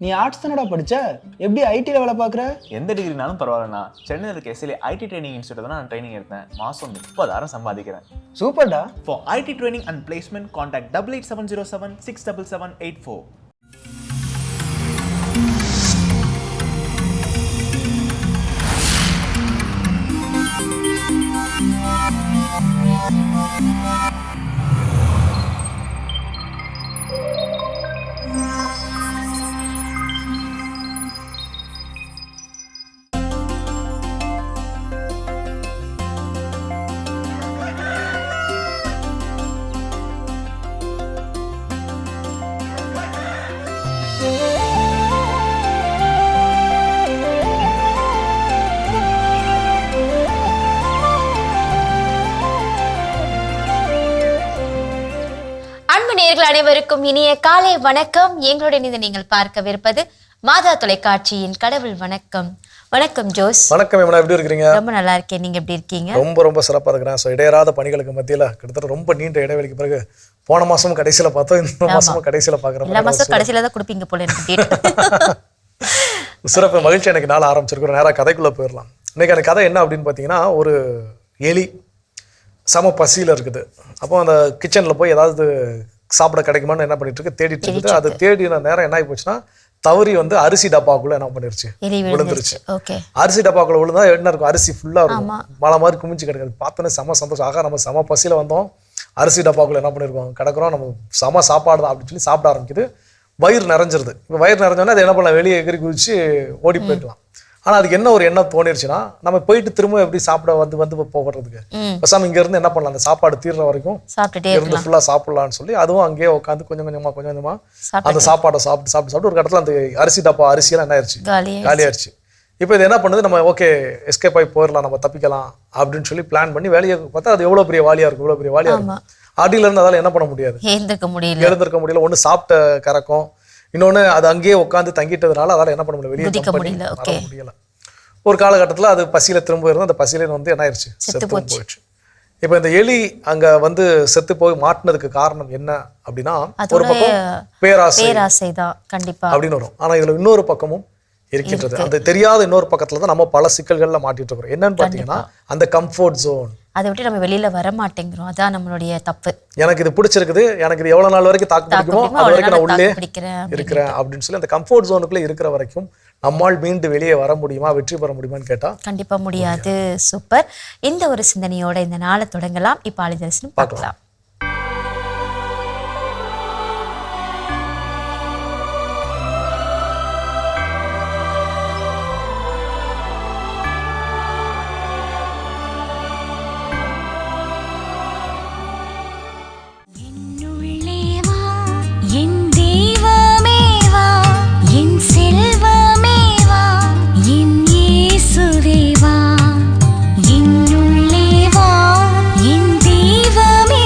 நீ ஆர்ட்ஸ் தானடா படிச்ச, எப்படி ஐடில வேலை பார்க்குற? எந்த டிகிரினாலும் பரவாயில்லண்ணா. சென்னையில் இருக்க எஸ்எல்ஏ ஐடி ட்ரைனிங் இன்ஸ்டியூட் தான் நான் ட்ரைனிங் எடுத்தேன். மாதம் 30,000 சம்பாதிக்கிறேன். சூப்பர்டா. For IT training and placement contact 8870 67784. நேயர்கள் அனைவருக்கும் இனிய காலை வணக்கம். எங்களுடன் இதை நீங்கள் பார்க்கவிருப்பது மாதா தொலைக்காட்சியின் கடவுள் வணக்கம். வணக்கம் ஜோஸ். வணக்கம். எப்படி இருக்கிறீங்க? ரொம்ப நல்லா இருக்கேன். நீங்க எப்படி இருக்கீங்க? ரொம்ப சிறப்பா இருக்கிறேன். ஸோ இடையறாத பணிகளுக்கு மத்தியில கிட்டத்தட்ட ரொம்ப நீண்ட இடைவெளிக்கு பிறகு போன மாசமும் கடைசியில பார்த்தோம், இந்த மாசமும் கடைசியில பாக்குறோம். எல்லா மாசம் கடைசியில தான் கொடுப்பீங்க போல எனக்கு. சிறப்பு மகிழ்ச்சி. எனக்கு நாள் ஆரம்பிச்சிருக்கிறோம். நேராக கதைக்குள்ள போயிடலாம். இன்னைக்கு அந்த கதை என்ன அப்படின்னு பார்த்தீங்கன்னா, ஒரு எலி சம பசியில் இருக்குது. அப்போ அந்த கிச்சனில் போய் ஏதாவது சாப்பிட கிடைக்குமான்னு என்ன பண்ணிட்டு இருக்கு, தேடிட்டு இருக்குது. அது தேடின நேரம் என்ன ஆகி போச்சுன்னா, தவறி வந்து அரிசி டப்பாக்குள்ள என்ன பண்ணிருச்சு, விழுந்துருச்சு. அரிசி டப்பாக்குள்ள விழுந்தா என்ன இருக்கும், அரிசி ஃபுல்லா இருக்கும், மழை மாதிரி குமிஞ்சு கிடக்குது. பார்த்தோன்னே செம சந்தோஷம். ஆகா, நம்ம செம பசியில வந்தோம், அரிசி டப்பாக்குள்ள என்ன பண்ணிருக்கோம் கிடக்குறோம், நம்ம செம சாப்பாடு தான் அப்படின்னு சொல்லி சாப்பிட ஆரம்பிக்குது. வயிறு நிறைஞ்சிருது. இப்போ வயிறு நிறைஞ்சோன்னா அது என்ன பண்ணலாம், வெளியே எகிரி குதிச்சு ஓடி போயிடலாம். ஆனால் அதுக்கு என்ன ஒரு எண்ணம் தோணிருச்சுன்னா, நம்ம போயிட்டு திரும்ப எப்படி சாப்பிட வந்து போகிறதுக்கு பேசாம இங்க இருந்து என்ன பண்ணலாம், அந்த சாப்பாடு தீர்ற வரைக்கும் இருந்து ஃபுல்லா சாப்பிடலாம்னு சொல்லி அதுவும் அங்கேயே உட்காந்து கொஞ்சம் கொஞ்சமா அந்த சாப்பாடை சாப்பிட்டு ஒரு இடத்துல அந்த அரிசி டப்பா அரிசியெல்லாம் என்ன ஆயிடுச்சு, காலியாயிருச்சு. இப்போ இது என்ன பண்ணுது, நம்ம ஓகே எஸ்கேப் ஆகி போயிடலாம், நம்ம தப்பிக்கலாம் அப்படின்னு சொல்லி பிளான் பண்ணி வேலையை பார்த்தா அது எவ்வளவு பெரிய வாலியா இருக்கும். அடியில இருந்து அதால என்ன பண்ண முடியாது, எழுந்திருக்க முடியல. ஒண்ணு சாப்பிட்ட கறக்கும், இன்னொன்னு அது அங்கேயே உட்காந்து தங்கிட்டதுனால அதால என்ன பண்ண முடியல, வெளியே முடியல. ஒரு காலகட்டத்தில் அது பசியில திரும்ப இருந்தால் அந்த பசியில வந்து என்ன ஆயிடுச்சு, செத்து போயிடுச்சு. இப்போ இந்த எலி அங்க வந்து செத்து போய் மாட்டினதுக்கு காரணம் என்ன அப்படின்னா, ஒரு பக்கம் பேராசை தான் கண்டிப்பா அப்படின்னு வரும். ஆனா இதுல இன்னொரு பக்கமும் இருக்கின்றது. அந்த தெரியாத இன்னொரு பக்கத்துல தான் நம்ம பல சிக்கல்கள்ல மாட்டிட்டு இருக்கிறோம். என்னன்னு பாத்தீங்கன்னா, அந்த கம்ஃபர்ட் ஜோன், அதை விட்டு நம்ம வெளியில வர மாட்டேங்கிறோம். அதான் நம்மளுடைய தப்பு. எனக்கு இது பிடிச்சிருக்குது, எனக்கு இது எவ்வளவு நாள் வரைக்கும் தாக்கு பிடிக்குமோ அது வரைக்கும் நான் உள்ளே இருக்கிறேன் அப்படின்னு சொல்லி அந்த கம்ஃபர்ட் ஜோனுக்குள்ள இருக்கிற வரைக்கும் நம்மால் மீண்டு வெளியே வர முடியுமா, வெற்றி பெற முடியுமான்னு கேட்டா கண்டிப்பா முடியாது. சூப்பர். இந்த ஒரு சிந்தனையோட இந்த நாளை தொடங்கலாம். இப்ப ஆளுதர்சனம் பார்க்கலாம். என் தெய்வமே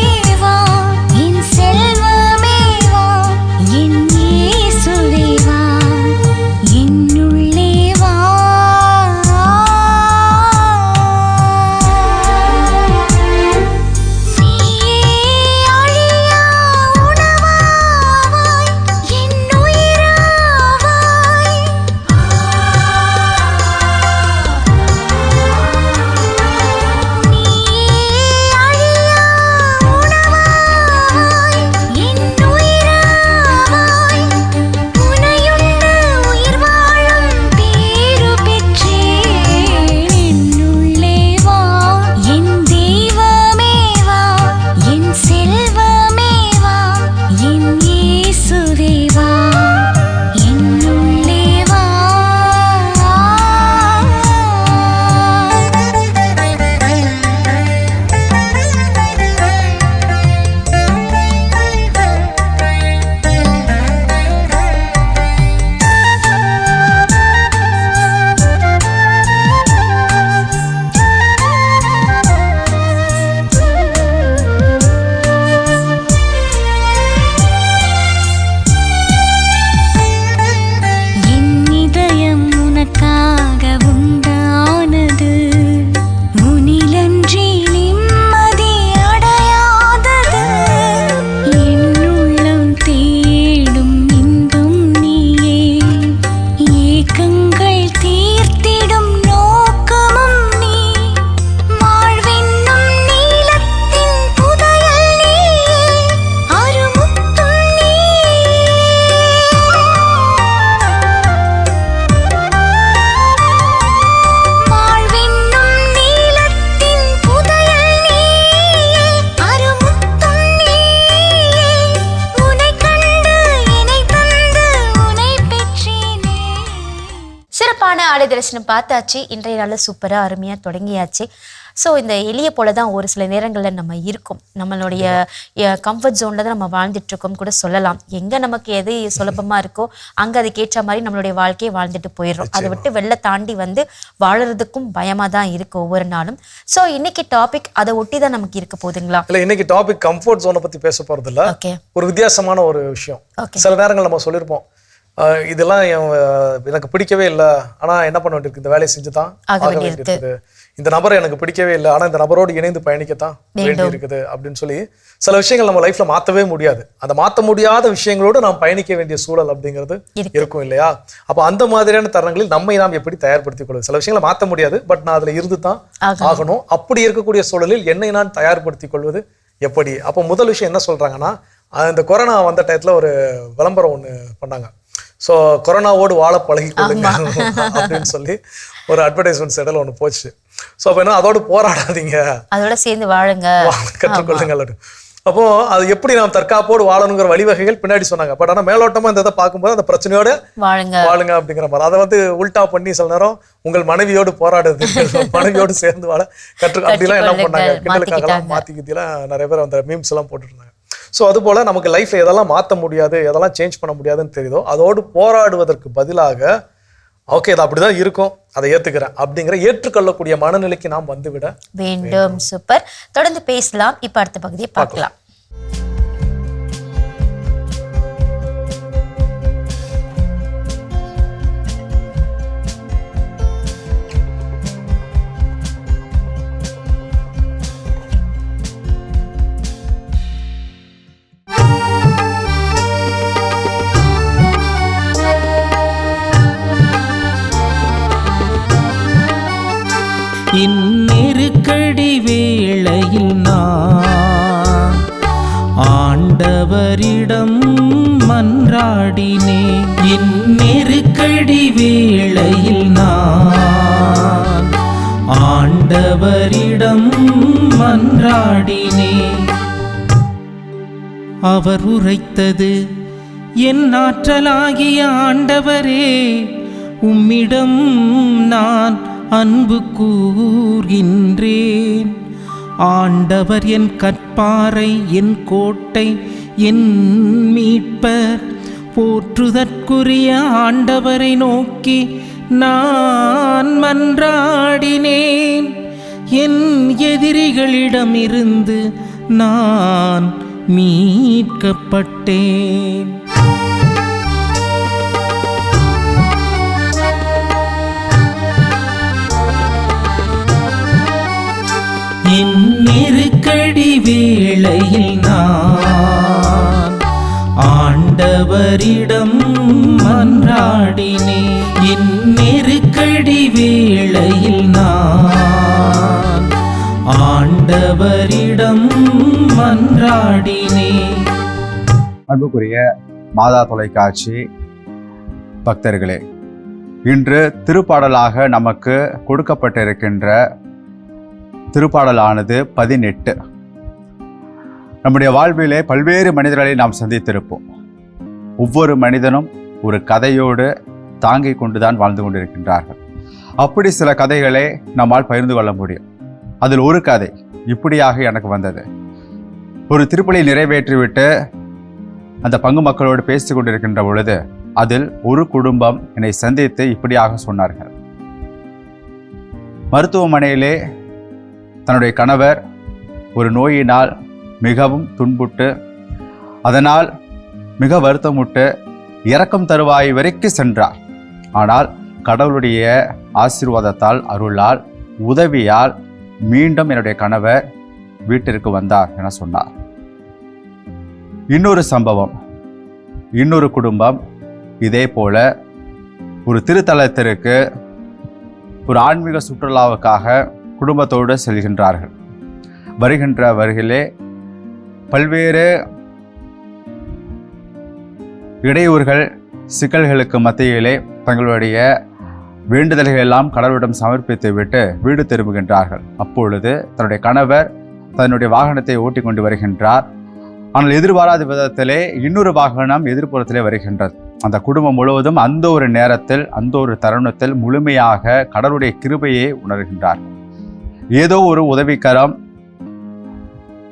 சிறப்பான ஆலய தரிசனம் பார்த்தாச்சு. இன்றைய நாளில் சூப்பராக அருமையாக தொடங்கியாச்சு. ஸோ இந்த எளிய போல தான் ஒரு சில நேரங்களில் நம்ம இருக்கோம். நம்மளுடைய கம்ஃபர்ட் ஜோனில் தான் நம்ம வாழ்ந்துட்டுருக்கோம் கூட சொல்லலாம். எங்கே நமக்கு எது சுலபமாக இருக்கோ அங்கே அதுக்கேற்ற மாதிரி நம்மளுடைய வாழ்க்கையை வாழ்ந்துட்டு போயிடுறோம். அதை விட்டு வெளில தாண்டி வந்து வாழறதுக்கும் பயமாக தான் இருக்குது ஒவ்வொரு நாளும். ஸோ இன்னைக்கு டாபிக் அதை ஒட்டி தான் நமக்கு இருக்க போகுதுங்களா? இல்லை, இன்னைக்கு டாபிக் கம்ஃபர்ட் ஜோனை பற்றி பேச போகிறது இல்லை. ஓகே, ஒரு வித்தியாசமான ஒரு விஷயம். சில நேரங்கள் நம்ம சொல்லியிருப்போம், இதெல்லாம் எனக்கு பிடிக்கவே இல்லை, ஆனால் என்ன பண்ண வேண்டியிருக்கு, இந்த வேலையை செஞ்சு தான் ஆக வேண்டியிருக்குது. இந்த நபரை எனக்கு பிடிக்கவே இல்லை, ஆனால் இந்த நபரோடு இணைந்து பயணிக்கத்தான் வேண்டி இருக்குது அப்படின்னு சொல்லி சில விஷயங்கள் நம்ம லைஃப்ல மாற்றவே முடியாது. அந்த மாற்ற முடியாத விஷயங்களோடு நாம் பயணிக்க வேண்டிய சூழல் அப்படிங்கிறது இருக்கும் இல்லையா? அப்போ அந்த மாதிரியான தருணங்களில் நம்மை நாம் எப்படி தயார்படுத்திக் கொள்வது? சில விஷயங்களை மாற்ற முடியாது, பட் நான் அதில் இருந்து தான் ஆகணும். அப்படி இருக்கக்கூடிய சூழலில் என்னை நான் தயார்படுத்திக் கொள்வது எப்படி? அப்போ முதல் விஷயம் என்ன சொல்றாங்கன்னா, இந்த கொரோனா வந்த டயத்தில் ஒரு விளம்பரம் ஒன்று பண்ணாங்க. ஸோ கொரோனாவோடு வாழ பழகிக்கொள்ளுங்க அப்படின்னு சொல்லி ஒரு அட்வர்டைஸ்மெண்ட் செடல் ஒன்று போச்சு. ஸோ அப்போ என்ன, அதோடு போராடாதீங்க, அதோட சேர்ந்து வாழுங்க, கற்றுக்கொள்ளுங்கள். அப்போ அது எப்படி நாம் தற்காப்போடு வாழணுங்கிற வழிவகைகள் பின்னாடி சொன்னாங்க. பட் ஆனால் மேலோட்டமா இந்த இதை பார்க்கும்போது அந்த பிரச்சனையோட வாழுங்க அப்படிங்கிற மாதிரி அதை வந்து உல்டா பண்ணி சில நேரம் உங்கள் மனைவியோடு போராடுறது, மனைவியோடு சேர்ந்து வாழ அப்படிலாம் என்ன பண்ணாங்க, கிண்டலுக்காகலாம் மாத்திக்கிட்டலாம் நிறைய பேர் அந்த மீம்ஸ் எல்லாம் போட்டுருந்தாங்க. ஸோ அதுபோல் நமக்கு லைஃப்பில் எதெல்லாம் மாற்ற முடியாது, எதெல்லாம் சேஞ்ச் பண்ண முடியாதுன்னு தெரியுதோ அதோடு போராடுவதற்கு பதிலாக ஓகே இது அப்படிதான் இருக்கும், அதை ஏற்றுக்கிறேன் அப்படிங்கிற ஏற்றுக்கொள்ளக்கூடிய மனநிலைக்கு நாம் வந்துவிட வேண்டும். சூப்பர், தொடர்ந்து பேசலாம். இப்போ அடுத்த பகுதியை பார்க்கலாம். இந்நெருக்கடி வேளையில் நான் ஆண்டவரிடம் மன்றாடினேன். இந்நெருக்கடி வேளையில் நான் ஆண்டவரிடம் மன்றாடினேன். அவர் உரைத்தது, என் ஆற்றலாகிய ஆண்டவரே, உம்மிடம் நான் அன்பு கூர்கின்றேன். ஆண்டவர் என் கற்பாறை, என் கோட்டை, என் மீட்பர். போற்றுதற்குரிய ஆண்டவரை நோக்கி நான் மன்றாடினேன். என் எதிரிகளிடமிருந்து நான் மீட்கப்பட்டேன். இந்நெருக்கடி வேளையில் நான் ஆண்டவரிடம் மன்றாடினேன். இந்நெருக்கடி வேளையில் நான் ஆண்டவரிடம் மன்றாடினேன். அன்புக்குரிய மாதா தொலைக்காட்சி பக்தர்களே, இன்று திருப்பாடலாக நமக்கு கொடுக்கப்பட்டிருக்கின்ற திருப்பாடலானது 18. நம்முடைய வாழ்விலே பல்வேறு மனிதர்களை நாம் சந்தித்திருப்போம். ஒவ்வொரு மனிதனும் ஒரு கதையோடு தாங்கிக் கொண்டுதான் வாழ்ந்து கொண்டிருக்கின்றார்கள். அப்படி சில கதைகளை நம்மால் பகிர்ந்து கொள்ள முடியும். அதில் ஒரு கதை இப்படியாக எனக்கு வந்தது. ஒரு திருப்பலியை நிறைவேற்றிவிட்டு அந்த பங்கு மக்களோடு பேசிக் கொண்டிருக்கின்ற பொழுது அதில் ஒரு குடும்பம் என்னை சந்தித்து இப்படியாக சொன்னார்கள். மருத்துவமனையிலே தன்னுடைய கணவர் ஒரு நோயினால் மிகவும் துன்புட்டு, அதனால் மிக வருத்தமுட்டு இறக்கும் தருவாய் வரைக்கும் சென்றார். ஆனால் கடவுளுடைய ஆசீர்வாதத்தால், அருளால், உதவியால் மீண்டும் என்னுடைய கணவர் வீட்டிற்கு வந்தார் என சொன்னார். இன்னொரு சம்பவம், இன்னொரு குடும்பம் இதே போல ஒரு திருத்தலத்திற்கு ஒரு ஆன்மீக சுற்றுலாவுக்காக குடும்பத்தோடு செல்கின்றார்கள். வருகின்ற வருகிலே பல்வேறு இடையூறுகள், சிக்கல்களுக்கு மத்தியிலே தங்களுடைய வேண்டுதல்கள் எல்லாம் கடவுளிடம் சமர்ப்பித்து விட்டு வீடு திரும்புகின்றார்கள். அப்பொழுது தன்னுடைய கணவர் தன்னுடைய வாகனத்தை ஓட்டி கொண்டு வருகின்றார். ஆனால் எதிர்பாராத விதத்திலே இன்னொரு வாகனம் எதிர்ப்புறத்திலே வருகின்றது. அந்த குடும்பம் முழுவதும் அந்த ஒரு நேரத்தில், அந்த ஒரு தருணத்தில் முழுமையாக கடவுளுடைய கிருபையை உணர்கின்றார்கள். ஏதோ ஒரு உதவிக்கரம்,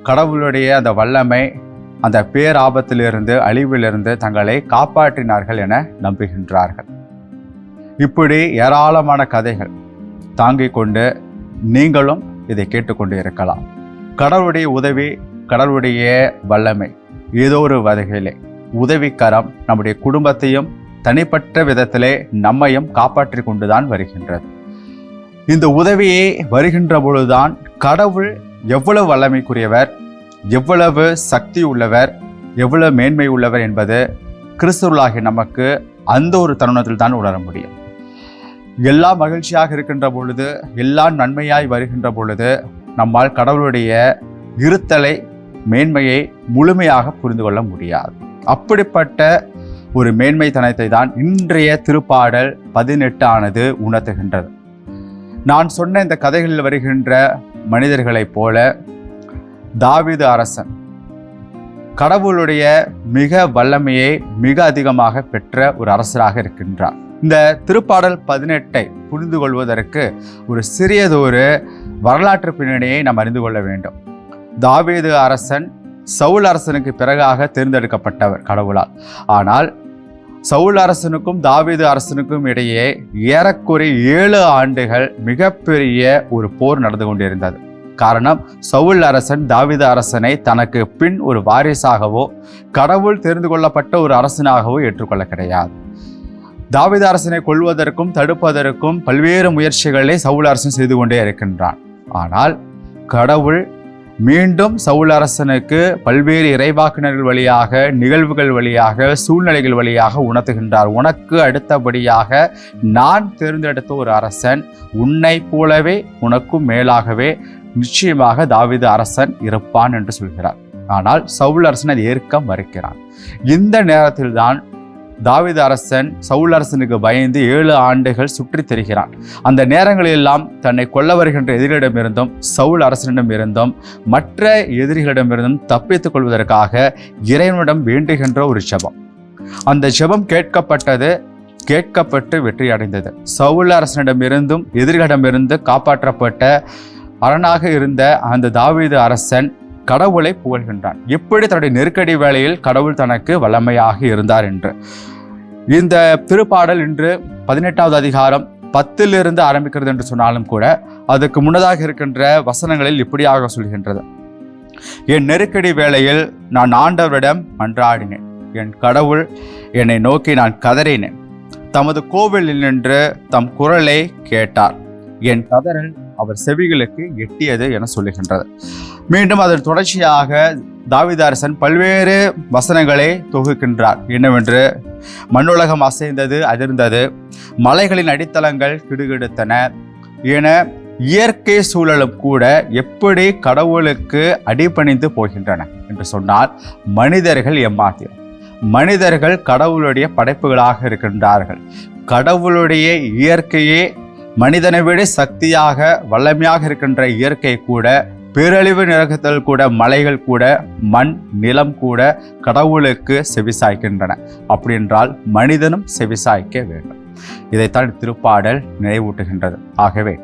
கடவுளுடைய அந்த வல்லமை அந்த பேராபத்திலிருந்து, அழிவிலிருந்து தங்களை காப்பாற்றினார்கள் என நம்புகின்றார்கள். இப்படி ஏராளமான கதைகள் தாங்கிக் கொண்டு நீங்களும் இதை கேட்டுக்கொண்டு இருக்கலாம். கடவுளுடைய உதவி, கடவுளுடைய வல்லமை ஏதோ ஒரு வகையிலே உதவிக்கரம் நம்முடைய குடும்பத்தையும் தனிப்பட்ட விதத்திலே நம்மையும் காப்பாற்றி கொண்டுதான் வருகின்றது. இந்த உதவியை வருகின்ற பொழுதுதான் கடவுள் எவ்வளவு வல்லமைக்குரியவர், எவ்வளவு சக்தி உள்ளவர், எவ்வளவு மேன்மை உள்ளவர் என்பது கிறிஸ்துவர்களாகிய நமக்கு அந்த ஒரு தருணத்தில் தான் உணர முடியும். எல்லாம் மகிழ்ச்சியாக இருக்கின்ற பொழுது, எல்லாம் நன்மையாய் வருகின்ற பொழுது நம்மால் கடவுளுடைய இருத்தலை, மேன்மையை முழுமையாக புரிந்து கொள்ள முடியாது. அப்படிப்பட்ட ஒரு மேன்மைத்தனத்தை தான் இன்றைய திருப்பாடல் 18 ஆனது உணர்த்துகின்றது. நான் சொன்ன இந்த கதைகளில் வருகின்ற மனிதர்களைப் போல தாவீது அரசன் கடவுளுடைய மிக வல்லமையை மிக அதிகமாக பெற்ற ஒரு அரசராக இருக்கின்றார். இந்த திருப்பாடல் 18 புரிந்து கொள்வதற்கு ஒரு சிறியதொரு வரலாற்று பின்னணியை நாம் அறிந்து கொள்ள வேண்டும். தாவீது அரசன் சவுல் அரசனுக்கு பிறகாக தேர்ந்தெடுக்கப்பட்டவர் கடவுளால். ஆனால் சவுல் அரசனுக்கும் தாவீது அரசனுக்கும் இடையே ஏறக்குறைய 7 ஆண்டுகள் மிகப்பெரிய ஒரு போர் நடந்து கொண்டிருந்தது. காரணம், சவுல் அரசன் தாவீது அரசனை தனக்கு பின் ஒரு வாரிசாகவோ கடவுள் தெரிந்து கொள்ளப்பட்ட ஒரு அரசனாகவோ ஏற்றுக்கொள்ள கிடையாது. தாவீது அரசனை கொல்வதற்கும் தடுப்பதற்கும் பல்வேறு முயற்சிகளை சவுல் அரசன் செய்து கொண்டே இருக்கின்றான். ஆனால் கடவுள் மீண்டும் சவுல் அரசனுக்கு பல்வேறு இறைவாக்கினர்கள் வழியாக, நிகழ்வுகள் வழியாக, சூழ்நிலைகள் வழியாக உணர்த்துகின்றார். உனக்கு அடுத்தபடியாக நான் தேர்ந்தெடுத்த ஒரு அரசன், உன்னை போலவே உனக்கும் மேலாகவே நிச்சயமாக தாவீது அரசன் இருப்பான் என்று சொல்கிறார். ஆனால் சவுல் அரசன் அதை ஏற்க மறுக்கிறான். இந்த நேரத்தில் தான் தாவீது அரசன் சவுல் அரசனுக்கு பயந்து 7 ஆண்டுகள் சுற்றி திரிகிறான். அந்த நேரங்களெல்லாம் தன்னை கொல்ல வருகின்ற எதிரிடமிருந்தும், சவுல் அரசனிடமிருந்தும், மற்ற எதிரிகளிடமிருந்தும் தப்பித்துக் கொள்வதற்காக இறைவனிடம் வேண்டுகின்ற ஒரு ஜெபம். அந்த ஜெபம் கேட்கப்பட்டு வெற்றி அடைந்தது. சவுல் அரசனிடமிருந்தும் எதிரிகளிடமிருந்து காப்பாற்றப்பட்ட அரணாக இருந்த அந்த தாவீது அரசன் கடவுளை புகழ்கின்றான். எப்படி தன்னுடைய நெருக்கடி வேளையில் கடவுள் தனக்கு வல்லமையாக இருந்தார் என்று. இந்த திருப்பாடல் இன்று 18வது அதிகாரம் 10 ஆரம்பிக்கிறது என்று சொன்னாலும் கூட அதுக்கு முன்னதாக இருக்கின்ற வசனங்களில் இப்படியாக சொல்கின்றது: என் நெருக்கடி வேளையில் நான் ஆண்டவரிடம் மன்றாடினேன், என் கடவுள் என்னை நோக்கி நான் கதறினேன். தமது கோவிலில் நின்று தம் குரலை கேட்டார், என் கதறல் அவர் செவிகளுக்கு எட்டியது என சொல்லுகின்றது. மீண்டும் அதன் தொடர்ச்சியாக தாவீது அரசன் பல்வேறு வசனங்களை தொகுக்கின்றார். என்னவென்று, மண்ணுலகம் அசைந்தது, அதிர்ந்தது, மலைகளின் அடித்தளங்கள் கிடுகிடுத்தன என இயற்கை சூழலும் கூட எப்படி கடவுளுக்கு அடிபணிந்து போகின்றன என்று சொன்னால், மனிதர்கள் எம்மாத்திரம். மனிதர்கள் கடவுளுடைய படைப்புகளாக இருக்கின்றார்கள். கடவுளுடைய இயற்கையே மனிதனை விட சக்தியாக வல்லமையாக இருக்கின்ற இயற்கை கூட, பேரழிவு நிகழ்த்தல் கூட, மலைகள் கூட, மண் நிலம் கூட கடவுளுக்கு செவிசாய்க்கின்றன. அப்படி என்றால் மனிதனும் செவிசாய்க்க வேண்டும். இதைத்தான் திருப்பாடல் நினைவூட்டுகின்றது. ஆகவே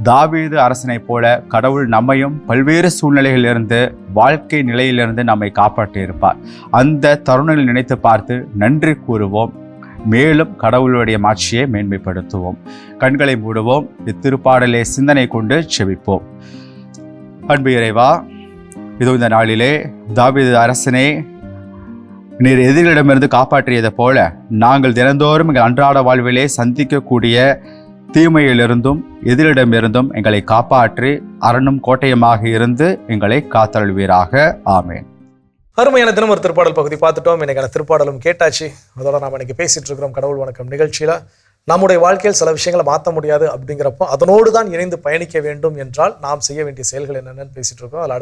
தாவீது அரசனைப் போல கடவுள் நம்மையும் பல்வேறு சூழ்நிலைகளிலிருந்து, வாழ்க்கை நிலையிலிருந்து நம்மை காப்பாற்றியிருப்பார். அந்த தருணங்களை நினைத்து பார்த்து நன்றி கூறுவோம். மேலும் கடவுளுடைய மாட்சியை மேன்மைப்படுத்துவோம். கண்களை மூடுவோம். இத்திருப்பாடலை சிந்தனை கொண்டு செபிப்போம். அன்பு இறைவா, இதோ இந்த நாளிலே தாவீது அரசனை நீர் எதிரிடமிருந்து காப்பாற்றியது போல நாங்கள் தினந்தோறும் எங்கள் அன்றாட வாழ்விலே சந்திக்கக்கூடிய தீமையிலிருந்தும் எதிரிடமிருந்தும் எங்களை காப்பாற்றி அரணும் கோட்டையமாக இருந்து எங்களை காத்தருள்வீராக. ஆமேன். அருமையான தினம் ஒரு திருப்பாடல் பகுதி பார்த்துட்டோம். இன்னைக்கான திருப்பாடலும் கேட்டாச்சு. அதோட நாம் இன்னைக்கு பேசிட்டு இருக்கிறோம் கடவுள் வணக்கம் நிகழ்ச்சியில. நம்முடைய வாழ்க்கையில் சில விஷயங்களை மாற்ற முடியாது அப்படிங்கிறப்போ அதனோடு தான் இணைந்து பயணிக்க வேண்டும் என்றால் நாம் செய்ய வேண்டிய செயல்கள் என்னென்னு பேசிட்டு இருக்கோம். அதில்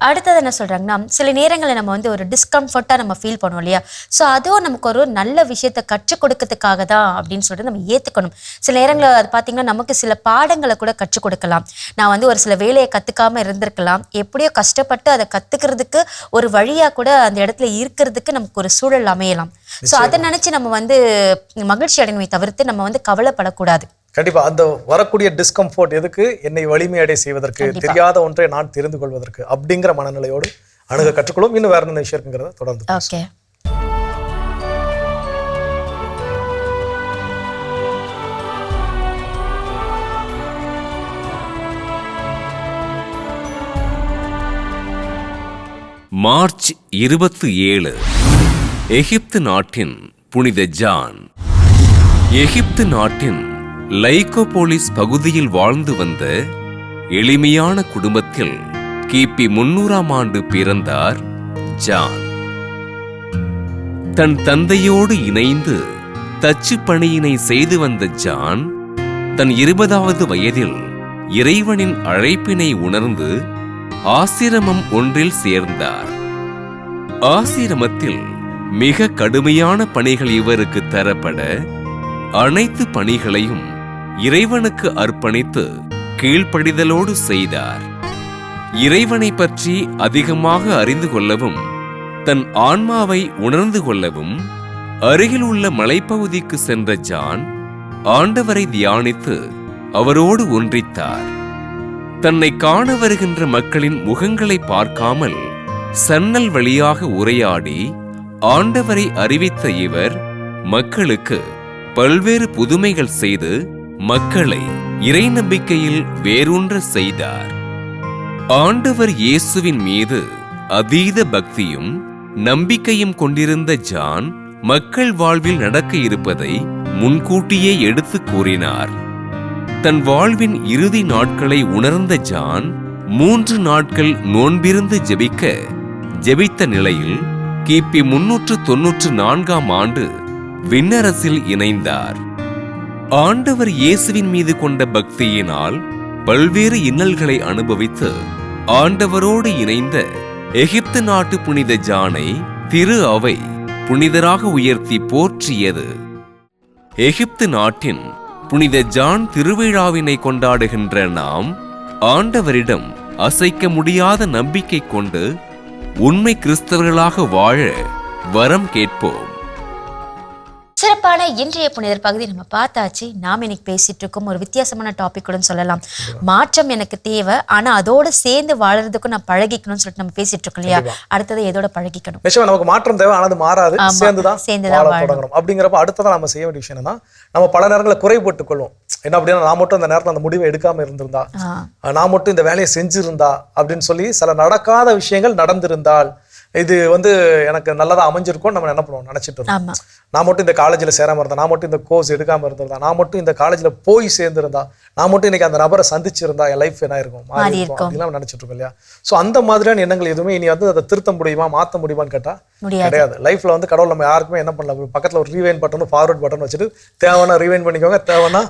அடுத்தது என்ன சொல்றாங்கன்னா, சில நேரங்களில் நம்ம வந்து ஒரு டிஸ்கம்ஃபர்ட்டாக நம்ம ஃபீல் பண்ணுவோம் இல்லையா? ஸோ அதுவும் நமக்கு ஒரு நல்ல விஷயத்தை கற்றுக் கொடுக்கறதுக்காக தான் அப்படின்னு சொல்லிட்டு நம்ம ஏற்றுக்கணும். சில நேரங்களில் அது பார்த்தீங்கன்னா நமக்கு சில பாடங்களை கூட கற்றுக் கொடுக்கலாம். நான் வந்து ஒரு சில வேலையை கற்றுக்காமல் இருந்திருக்கலாம். எப்படியோ கஷ்டப்பட்டு அதை கற்றுக்கிறதுக்கு ஒரு வழியாக கூட அந்த இடத்துல இருக்கிறதுக்கு நமக்கு ஒரு சூழல் அமையலாம். ஸோ அதை நினைச்சு நம்ம வந்து மகிழ்ச்சி அடையணுமே தவிர்த்து நம்ம வந்து கவலைப்படக்கூடாது. கண்டிப்பா அந்த வரக்கூடிய டிஸ்கம்ஃபோர்ட் எதுக்கு, என்னை வலிமையடை செய்வதற்கு, தெரியாத ஒன்றை நான் தெரிந்து கொள்வதற்கு அப்படிங்கிற மனநிலையோடு அணுக கற்றுக்கொள்ளும். இன்னும் வேற என்ன விஷயம் இருக்குங்கிறத தொடர்ந்து. ஓகே. மார்ச் 27 எகிப்து நாட்டின் புனித ஜான். எகிப்து நாட்டின் லைகோபோலிஸ் பகுதியில் வாழ்ந்து வந்த எளிமையான குடும்பத்தில் கிபி 300ஆம் ஆண்டு பிறந்தார் ஜான். தன் தந்தையோடு இணைந்து தச்சு பணியினை செய்து வந்த ஜான் தன் 20வது வயதில் இறைவனின் அழைப்பினை உணர்ந்து ஆசிரமம் ஒன்றில் சேர்ந்தார். ஆசிரமத்தில் மிக கடுமையான பணிகள் இவருக்கு தரப்பட அனைத்து பணிகளையும் இறைவனுக்கு அர்ப்பணித்து கீழ்ப்படிதலோடு செய்தார். இறைவனை பற்றி அதிகமாக அறிந்து கொள்ளவும் தன் ஆன்மாவை உணர்ந்து கொள்ளவும் அருகில் உள்ள மலைப்பகுதிக்கு சென்ற ஜான் ஆண்டவரை தியானித்து அவரோடு ஒன்றித்தார். தன்னை காண வருகின்ற மக்களின் முகங்களை பார்க்காமல் சன்னல் வழியாக உரையாடி ஆண்டவரை அறிவித்த இவர் மக்களுக்கு பல்வேறு புதுமைகள் செய்து மக்களை இறை நம்பிக்கையில் வேரூன்ற செய்தார். ஆண்டவர் இயேசுவின் மீது அதீத பக்தியும் நம்பிக்கையும் கொண்டிருந்த ஜான் மக்கள் வாழ்வில் நடக்க இருப்பதை முன்கூட்டியே எடுத்து கூறினார். தன் வாழ்வின் இறுதி நாட்களை உணர்ந்த ஜான் 3 நாட்கள் நோன்பிருந்து ஜெபித்த நிலையில் கிபி 394ஆம் ஆண்டு விண்ணரசில் இணைந்தார். ஆண்டவர் இயேசுவின் மீது கொண்ட பக்தியினால் பல்வேறு இன்னல்களை அனுபவித்து ஆண்டவரோடு இணைந்த எகிப்து நாட்டு புனித ஜானை திரு அவை புனிதராக உயர்த்தி போற்றியது. எகிப்து நாட்டின் புனித ஜான் திருவிழாவினை கொண்டாடுகின்ற நாம் ஆண்டவரிடம் அசைக்க முடியாத நம்பிக்கை கொண்டு உண்மை கிறிஸ்தவர்களாக வாழ வரம் கேட்போம். சிறப்பான இன்றைய புனிதர் பகுதி நம்ம பார்த்தாச்சு. நாம் இன்னைக்கு பேசிட்டு இருக்கோம் ஒரு வித்தியாசமான டாபிக் சொல்லலாம். மாற்றம் எனக்கு தேவை, ஆனா அதோட சேர்ந்து வாழறதுக்கும் நான் பழகிக்கணும்னு சொல்லிட்டு நம்ம பேசிட்டு இருக்கோம் இல்லையா? அடுத்தது எதோட பழகிக்கணும்? நிச்சயமா நமக்கு மாற்றம் தேவை, ஆனால் அது மாறாது, சேர்ந்துதான் வாழ தொடங்கணும். அப்படிங்கிறப்ப அடுத்ததான் நம்ம செய்ய வேண்டிய விஷயம் என்னன்னா, நம்ம பல நேரங்களில் குறைபட்டுக் கொள்வோம். என்ன அப்படின்னா, நான் மட்டும் அந்த நேரத்தில் அந்த முடிவை எடுக்காம இருந்திருந்தா, நான் மட்டும் இந்த வேலையை செஞ்சிருந்தா அப்படின்னு சொல்லி சில நடக்காத விஷயங்கள் நடந்திருந்தால் இது எனக்கு நல்லதா அமைஞ்சிருக்கும் நம்ம என்ன பண்ணுவோம் நினைச்சிட்டு இருக்கோம். நான் மட்டும் இந்த காலேஜில் சேராம இருந்தா, நான் மட்டும் இந்த கோர்ஸ் எடுக்காம இருந்திருந்தா, நான் மட்டும் இந்த காலேஜில் போய் சேர்ந்திருந்தா, நான் மட்டும் இன்னைக்கு அந்த நபரை சந்திச்சிருந்தா என் லைஃப் என்ன இருக்கும் மாறி இருக்கும் அப்படிலாம் நினைச்சிட்டு இருக்கோம் இல்லையா? ஸோ அந்த மாதிரியான எண்ணங்கள் எதுவுமே இனி அதை திருத்த முடியுமா, மாற்ற முடியுமான்னு கேட்டா கிடையாது. லைஃப்ல கடவுள் நம்ம யாருக்குமே என்ன பண்ணல, பக்கத்துல ஒரு ரீவைண்ட் பட்டன் ஃபார்வர்ட் பட்டன் வச்சுட்டு தேவைன்னா ரீவைண்ட் பண்ணிக்கோங்க, தேவைன்னா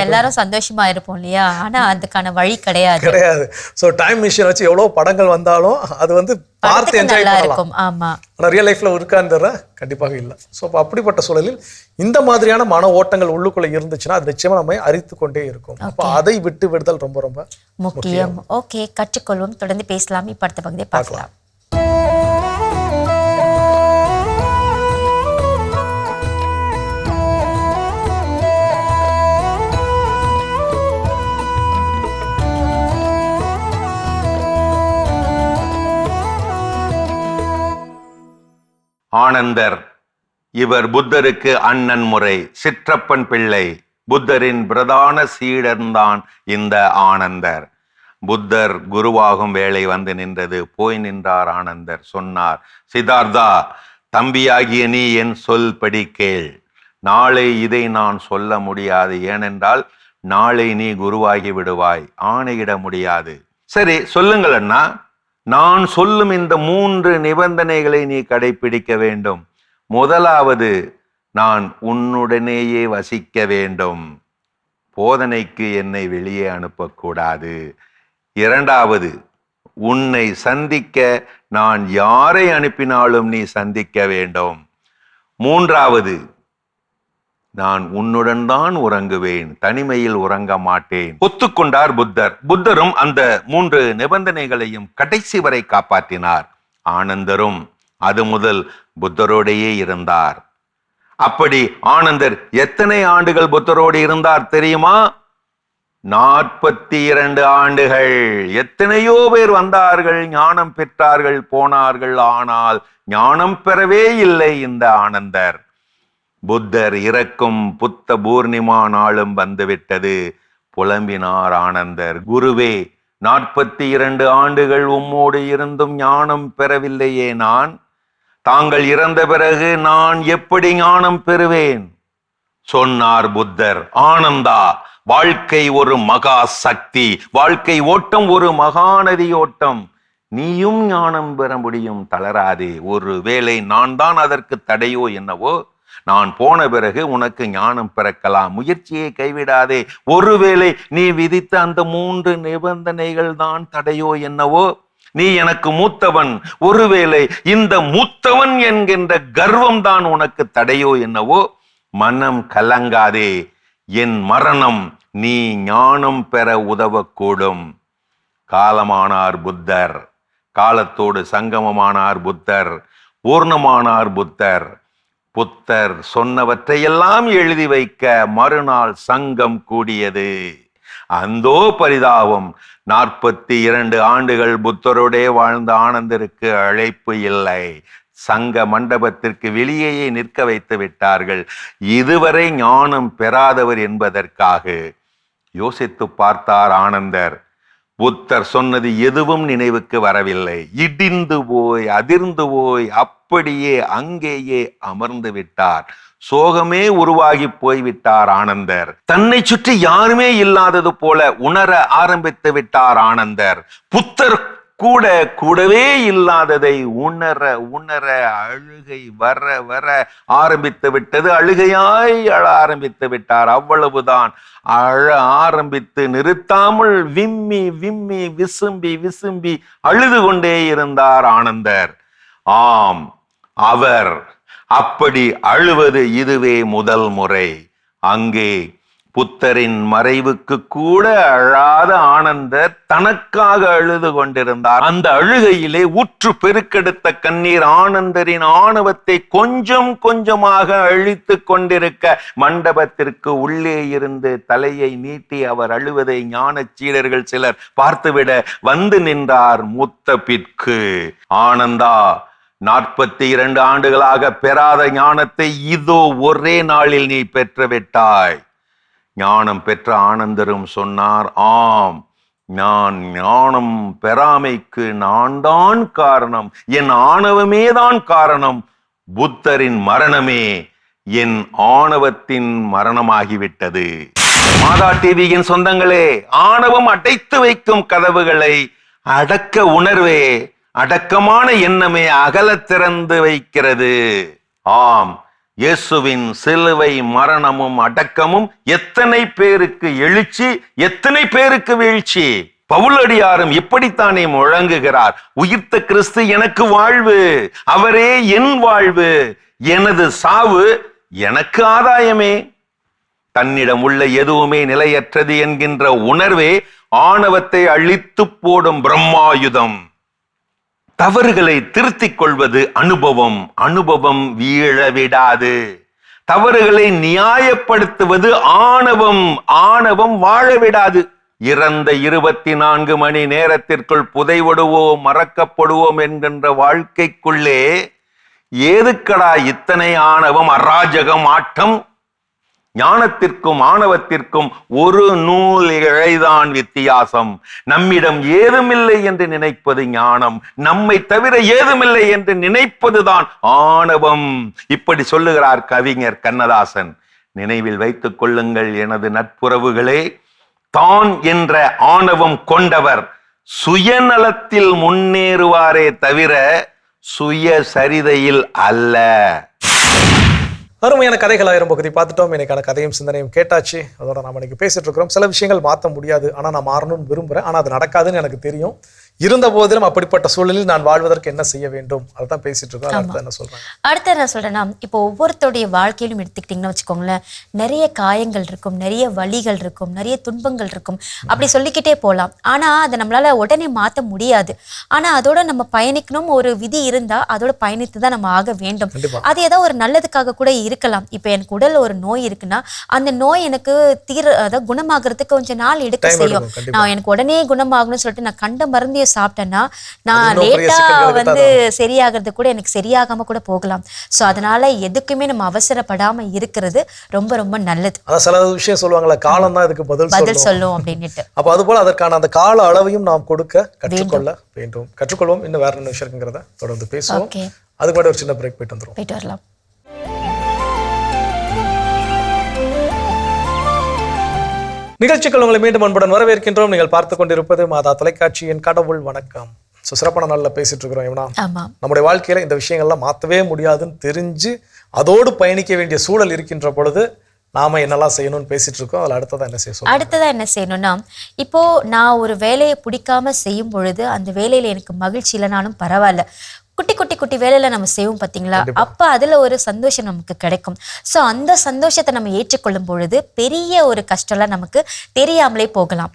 எல்லாரும் சந்தோஷமா இருப்போம் இல்லையா? ஆனா அதுக்கான வழி கிடையாது. ஸோ டைம் மிஷின் வச்சு எவ்வளவு படங்கள் வந்தாலும் அது பார்த்து என்ஜாய் பண்ணலாம். ஆமா, ஆனா ரியல் லைஃப்ல இருக்கான்ற கண்டிப்பாக இல்லை. ஸோ அப்படிப்பட்ட சூழலில் இந்த மாதிரியான மன ஓட்டங்கள் உள்ளுக்குள்ள இருந்துச்சுன்னா அது நிச்சயமா நம்ம அரித்து கொண்டே இருக்கும். அப்போ அதை விட்டு விடுதல் ரொம்ப ரொம்ப முக்கியம். ஓகே, கற்றுக்கொள்வோம். தொடர்ந்து பேசலாம். இப்ப அடுத்த பகுதியை பார்க்கலாம். ஆனந்தர். இவர் புத்தருக்கு அண்ணன் முறை, சிற்றப்பன் பிள்ளை. புத்தரின் பிரதான சீடர்தான் இந்த ஆனந்தர். புத்தர் குருவாகும் வேளை வந்து நின்றது. போய் நின்றார் ஆனந்தர். சொன்னார், சித்தார்த்தா, தம்பியாகிய நீ என் சொல் படி கேள். நாளை இதை நான் சொல்ல முடியாது, ஏனென்றால் நாளை நீ குருவாகி விடுவாய், ஆணையிட முடியாது. சரி சொல்லுங்கள் அண்ணா. நான் சொல்லும் இந்த 3 நிபந்தனைகளை நீ கடைபிடிக்க வேண்டும். முதலாவது, நான் உன்னுடனேயே வசிக்க வேண்டும். போதனைக்கு என்னை வெளியே அனுப்பக்கூடாது. இரண்டாவது, உன்னை சந்திக்க நான் யாரை அனுப்பினாலும் நீ சந்திக்க வேண்டும். மூன்றாவது, நான் உன்னுடன் தான் உறங்குவேன், தனிமையில் உறங்க மாட்டேன். ஒத்துக்கொண்டார் புத்தர். புத்தரும் அந்த 3 நிபந்தனைகளையும் கடைசி வரை காப்பாற்றினார். ஆனந்தரும் அது முதல் புத்தரோடையே இருந்தார். அப்படி ஆனந்தர் எத்தனை ஆண்டுகள் புத்தரோடு இருந்தார் தெரியுமா? 42 ஆண்டுகள். எத்தனையோ பேர் வந்தார்கள், ஞானம் பெற்றார்கள், போனார்கள். ஆனால் ஞானம் பெறவே இல்லை இந்த ஆனந்தர். புத்தர் இறக்கும் புத்த பூர்ணிமா நாளும் வந்துவிட்டது. புலம்பினார் ஆனந்தர், குருவே, 42 ஆண்டுகள் உம்மோடு இருந்தும் ஞானம் பெறவில்லையே நான். தாங்கள் இறந்த பிறகு நான் எப்படி ஞானம் பெறுவேன்? சொன்னார் புத்தர், ஆனந்தா, வாழ்க்கை ஒரு மகா சக்தி, வாழ்க்கை ஓட்டம் ஒரு மகாநதி ஓட்டம். நீயும் ஞானம் பெற முடியும், தளராதே. ஒருவேளை நான் தான் அதற்கு தடையோ என்னவோ. நான் போன பிறகு உனக்கு ஞானம் பிறக்கலாம், முயற்சியை கைவிடாதே. ஒருவேளை நீ விதித்த அந்த 3 நிபந்தனைகள் தான் தடையோ என்னவோ. நீ எனக்கு மூத்தவன், ஒருவேளை இந்த மூத்தவன் என்கின்ற கர்வம் தான் உனக்கு தடையோ என்னவோ. மனம் கலங்காதே, என் மரணம் நீ ஞானம் பெற உதவக்கூடும். காலமானார் புத்தர், காலத்தோடு சங்கமமானார் புத்தர், பூர்ணமானார் புத்தர். புத்தர் சொன்னவற்றையெல்லாம் எழுதி வைக்க மறுநாள் சங்கம் கூடியது. அந்தோ பரிதாபம், 42 ஆண்டுகள் புத்தரோடே வாழ்ந்த ஆனந்தருக்கு அழைப்பு இல்லை. சங்க மண்டபத்திற்கு வெளியேயே நிற்க வைத்து விட்டார்கள், இதுவரை ஞானம் பெறாதவர் என்பதற்காக. யோசித்து பார்த்தார் ஆனந்தர். புத்தர் சொன்னது எதுவும் நினைவுக்கு வரவில்லை. இடிந்து போய் அதிர்ந்து போய் அப்படியே அங்கேயே அமர்ந்து விட்டார். சோகமே உருவாகி போய்விட்டார் ஆனந்தர். தன்னை சுற்றி யாருமே இல்லாதது போல உணர ஆரம்பித்து விட்டார் ஆனந்தர். புத்தர் கூட கூடவே இல்லாததை உணர உணர அழுகை வர வர ஆரம்பித்து விட்டது. அழுகையாய் அழ ஆரம்பித்து விட்டார். அவ்வளவுதான். அழ ஆரம்பித்து நிறுத்தாமல் விம்மி விம்மி விசும்பி விசும்பி அழுது கொண்டே இருந்தார் ஆனந்தர். ஆம், அவர் அப்படி அழுவது இதுவே முதல் முறை. அங்கே புத்தரின் மறைவுக்கு கூட அழாத ஆனந்தர் தனக்காக அழுது கொண்டிருந்தார். அந்த அழுகையிலே ஊற்று பெருக்கெடுத்த கண்ணீர் ஆனந்தரின் ஆணவத்தை கொஞ்சம் கொஞ்சமாக அழித்து கொண்டிருக்க, மண்டபத்திற்கு உள்ளே இருந்து தலையை நீட்டி அவர் அழுவதை ஞான சீடர்கள் சிலர் பார்த்துவிட வந்து நின்றார் முத்தப்பிற்கு. ஆனந்தா, 42 ஆண்டுகளாக பெறாத ஞானத்தை இதோ ஒரே நாளில் நீ பெற்றுவிட்டாய். ஞானம் பெற்ற ஆனந்தரும் சொன்னார், ஆம், நான் ஞானம் பெறாமைக்கு நான் தான் காரணம், என் ஆணவமே தான் காரணம். புத்தரின் மரணமே என் ஆணவத்தின் மரணமாகிவிட்டது. மாதா டிவியின் சொந்தங்களே, ஆணவம் அடைத்து வைக்கும் கதவுகளை அடக்க உணர்வே, அடக்கமான எண்ணமே அகல திறந்து வைக்கிறது. ஆம், இயேசுவின் சிலுவை மரணமும் அடக்கமும் எத்தனை பேருக்கு எழுச்சி, எத்தனை பேருக்கு வீழ்ச்சி. பவுலடியாரும் இப்படித்தானே முழங்குகிறார், உயிர்த்த கிறிஸ்து எனக்கு வாழ்வு, அவரே என் வாழ்வு, எனது சாவு எனக்கு ஆதாயமே. தன்னிடம் உள்ள எதுவுமே நிலையற்றது என்கின்ற உணர்வே ஆணவத்தை அழித்து போடும் பிரம்மாயுதம். தவறுகளை திருத்திக் கொள்வது அனுபவம், அனுபவம் வீழவிடாது. தவறுகளை நியாயப்படுத்துவது ஆணவம், ஆணவம் வாழவிடாது. இறந்த 24 மணி நேரத்திற்குள் புதைவடுவோம், மறக்கப்படுவோம் என்கின்ற வாழ்க்கைக்குள்ளே ஏதுக்கடா இத்தனை ஆணவம், அராஜகம், ஆட்டம்? ஞானத்திற்கும் ஆணவத்திற்கும் ஒரு நூல் இழைதான் வித்தியாசம். நம்மிடம் ஏதுமில்லை என்று நினைப்பது ஞானம், நம்மை தவிர ஏதுமில்லை என்று நினைப்பதுதான் ஆணவம். இப்படி சொல்லுகிறார் கவிஞர் கண்ணதாசன். நினைவில் வைத்துக் கொள்ளுங்கள் எனது நட்புறவுகளே, தான் என்ற ஆணவம் கொண்டவர் சுயநலத்தில் முன்னேறுவாரே தவிர சுய சரிதையில் அல்ல. அருமையான கதைகள் 1000 பகுதி பார்த்துட்டோம். எனக்கான கதையும் சிந்தனையும் கேட்டாச்சு. அதோட நாம் இன்னைக்கு பேசிட்டு இருக்கிறோம். சில விஷயங்கள் மாற்ற முடியாது, ஆனால் நான் மாறணும்னு விரும்புகிறேன். ஆனால் அது நடக்காதுன்னு எனக்கு தெரியும். இருந்த போதிலும் அப்படிப்பட்ட சூழலில் நான் வாழ்வதற்கு என்ன செய்ய வேண்டும் அதை தான் பேசிட்டு இருக்கோம். அடுத்து என்ன சொல்றாங்க? அடுத்து என்ன சொல்றேன்னா, இப்போ ஒவ்வொருத்தருடைய வாழ்க்கையிலும் எடுத்துக்கிட்டிங்கன்னா வச்சுக்கோங்களேன், நிறைய காயங்கள் இருக்கும், நிறைய வலிகள் இருக்கும், நிறைய துன்பங்கள் இருக்கும், அப்படி சொல்லிக்கிட்டே போகலாம். ஆனா அதை நம்மளால உடனே மாற்ற முடியாது. ஆனா அதோட நம்ம பயணிக்கணும், ஒரு விதி இருந்தா அதோட பயணித்து தான் நம்ம ஆக வேண்டும். அது ஏதோ ஒரு நல்லதுக்காக கூட இருக்கலாம். இப்போ எனக்கு உடல் ஒரு நோய் இருக்குன்னா அந்த நோய் எனக்கு அதாவது குணமாகறதுக்கு கொஞ்சம் நாள் எடுக்க செய்யும். நான் எனக்கு உடனே குணமாகணும்னு சொல்லிட்டு நான் கண்ட மருந்தைய சாப்பிட்டேன்னா நான் லேட்டா வந்து சரியாகிறது கூட எனக்கு சரியாகாம கூட போகலாம். ஸோ அதனால எதுக்குமே நம்ம அவசரப்படாம இருக்கிறது ரொம்ப ரொம்ப நல்லது. அதான் சில விஷயம் சொல்லுவாங்கல்ல, காலம் தான் இதுக்கு பதில் சொல்லும் அப்படின்னுட்டு. அப்போ அது போல அதற்கான அந்த கால அளவையும் நாம் கொடுக்க கற்றுக்கொள்ள வேண்டும். கற்றுக்கொள்வோம். இன்னும் வேற என்ன விஷயம் இருக்குங்கிறத தொடர்ந்து பேசுவோம். அதுக்கு முன்னாடி ஒரு சின்ன பிரேக் போயிட்டு வரலாம். நிகழ்ச்சிகள் உங்களை மீண்டும் அன்புடன் வரவேற்கின்றோம். நீங்கள் பார்த்து கொண்டிருப்பது மாதா தொலைக்காட்சியின் கடவுள் வணக்கம். சிறப்பான நாளில் பேசிட்டு இருக்கிறோம். இவனா நம்முடைய வாழ்க்கையில இந்த விஷயங்கள்லாம் மாற்றவே முடியாதுன்னு தெரிஞ்சு அதோடு பயணிக்க வேண்டிய சூழல் இருக்கின்ற பொழுது நாம என்னெல்லாம் செய்யணும்னு பேசிட்டு இருக்கோம். அதில் அடுத்ததா என்ன செய்யணும்னா, இப்போ நான் ஒரு வேலையை பிடிக்காம செய்யும் பொழுது அந்த வேலையில எனக்கு மகிழ்ச்சி இல்லைனாலும் பரவாயில்ல, குட்டி குட்டி குட்டி வேலையில நம்ம செய்வோம் பார்த்தீங்களா, அப்ப அதுல ஒரு சந்தோஷம் நமக்கு கிடைக்கும். ஸோ அந்த சந்தோஷத்தை நம்ம ஏற்றுக்கொள்ளும் பொழுது பெரிய ஒரு கஷ்டம்லாம் நமக்கு தெரியாமலே போகலாம்.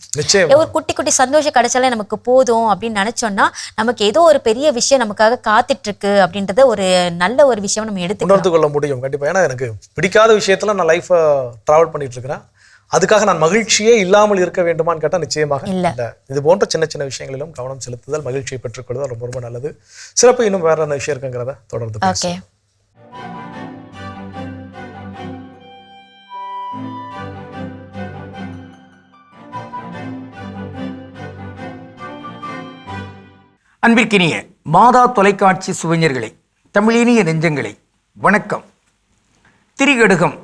ஒரு குட்டி குட்டி சந்தோஷம் கிடைச்சாலே நமக்கு போதும் அப்படின்னு நினைச்சோம்னா நமக்கு ஏதோ ஒரு பெரிய விஷயம் நமக்காக காத்துட்டு இருக்கு அப்படின்றத ஒரு நல்ல ஒரு விஷயம் நம்ம உணர்ந்து கொள்ள முடியும். கண்டிப்பா. ஏன்னா எனக்கு பிடிக்காத விஷயத்துல நான் லைஃப் டிராவல் பண்ணிட்டு இருக்கிறேன், அதுக்காக நான் மகிழ்ச்சியே இல்லாமல் இருக்க வேண்டுமான்னு கேட்டால் நிச்சயமாக இல்லை. இது போன்ற சின்ன சின்ன விஷயங்களிலும் கவனம் செலுத்துதல், மகிழ்ச்சியை பெற்றுக்கொள்ளுதல் ரொம்ப ரொம்ப நல்லது. சிறப்பு. இன்னும் வேற என்ன விஷயம் இருக்குங்கிறத தொடர்ந்து பேசுவோம். அன்பிற்கினிய மாதா தொலைக்காட்சி சுவைஞர்களே, தமிழினிய நெஞ்சங்களே, வணக்கம். திரிகடுகம்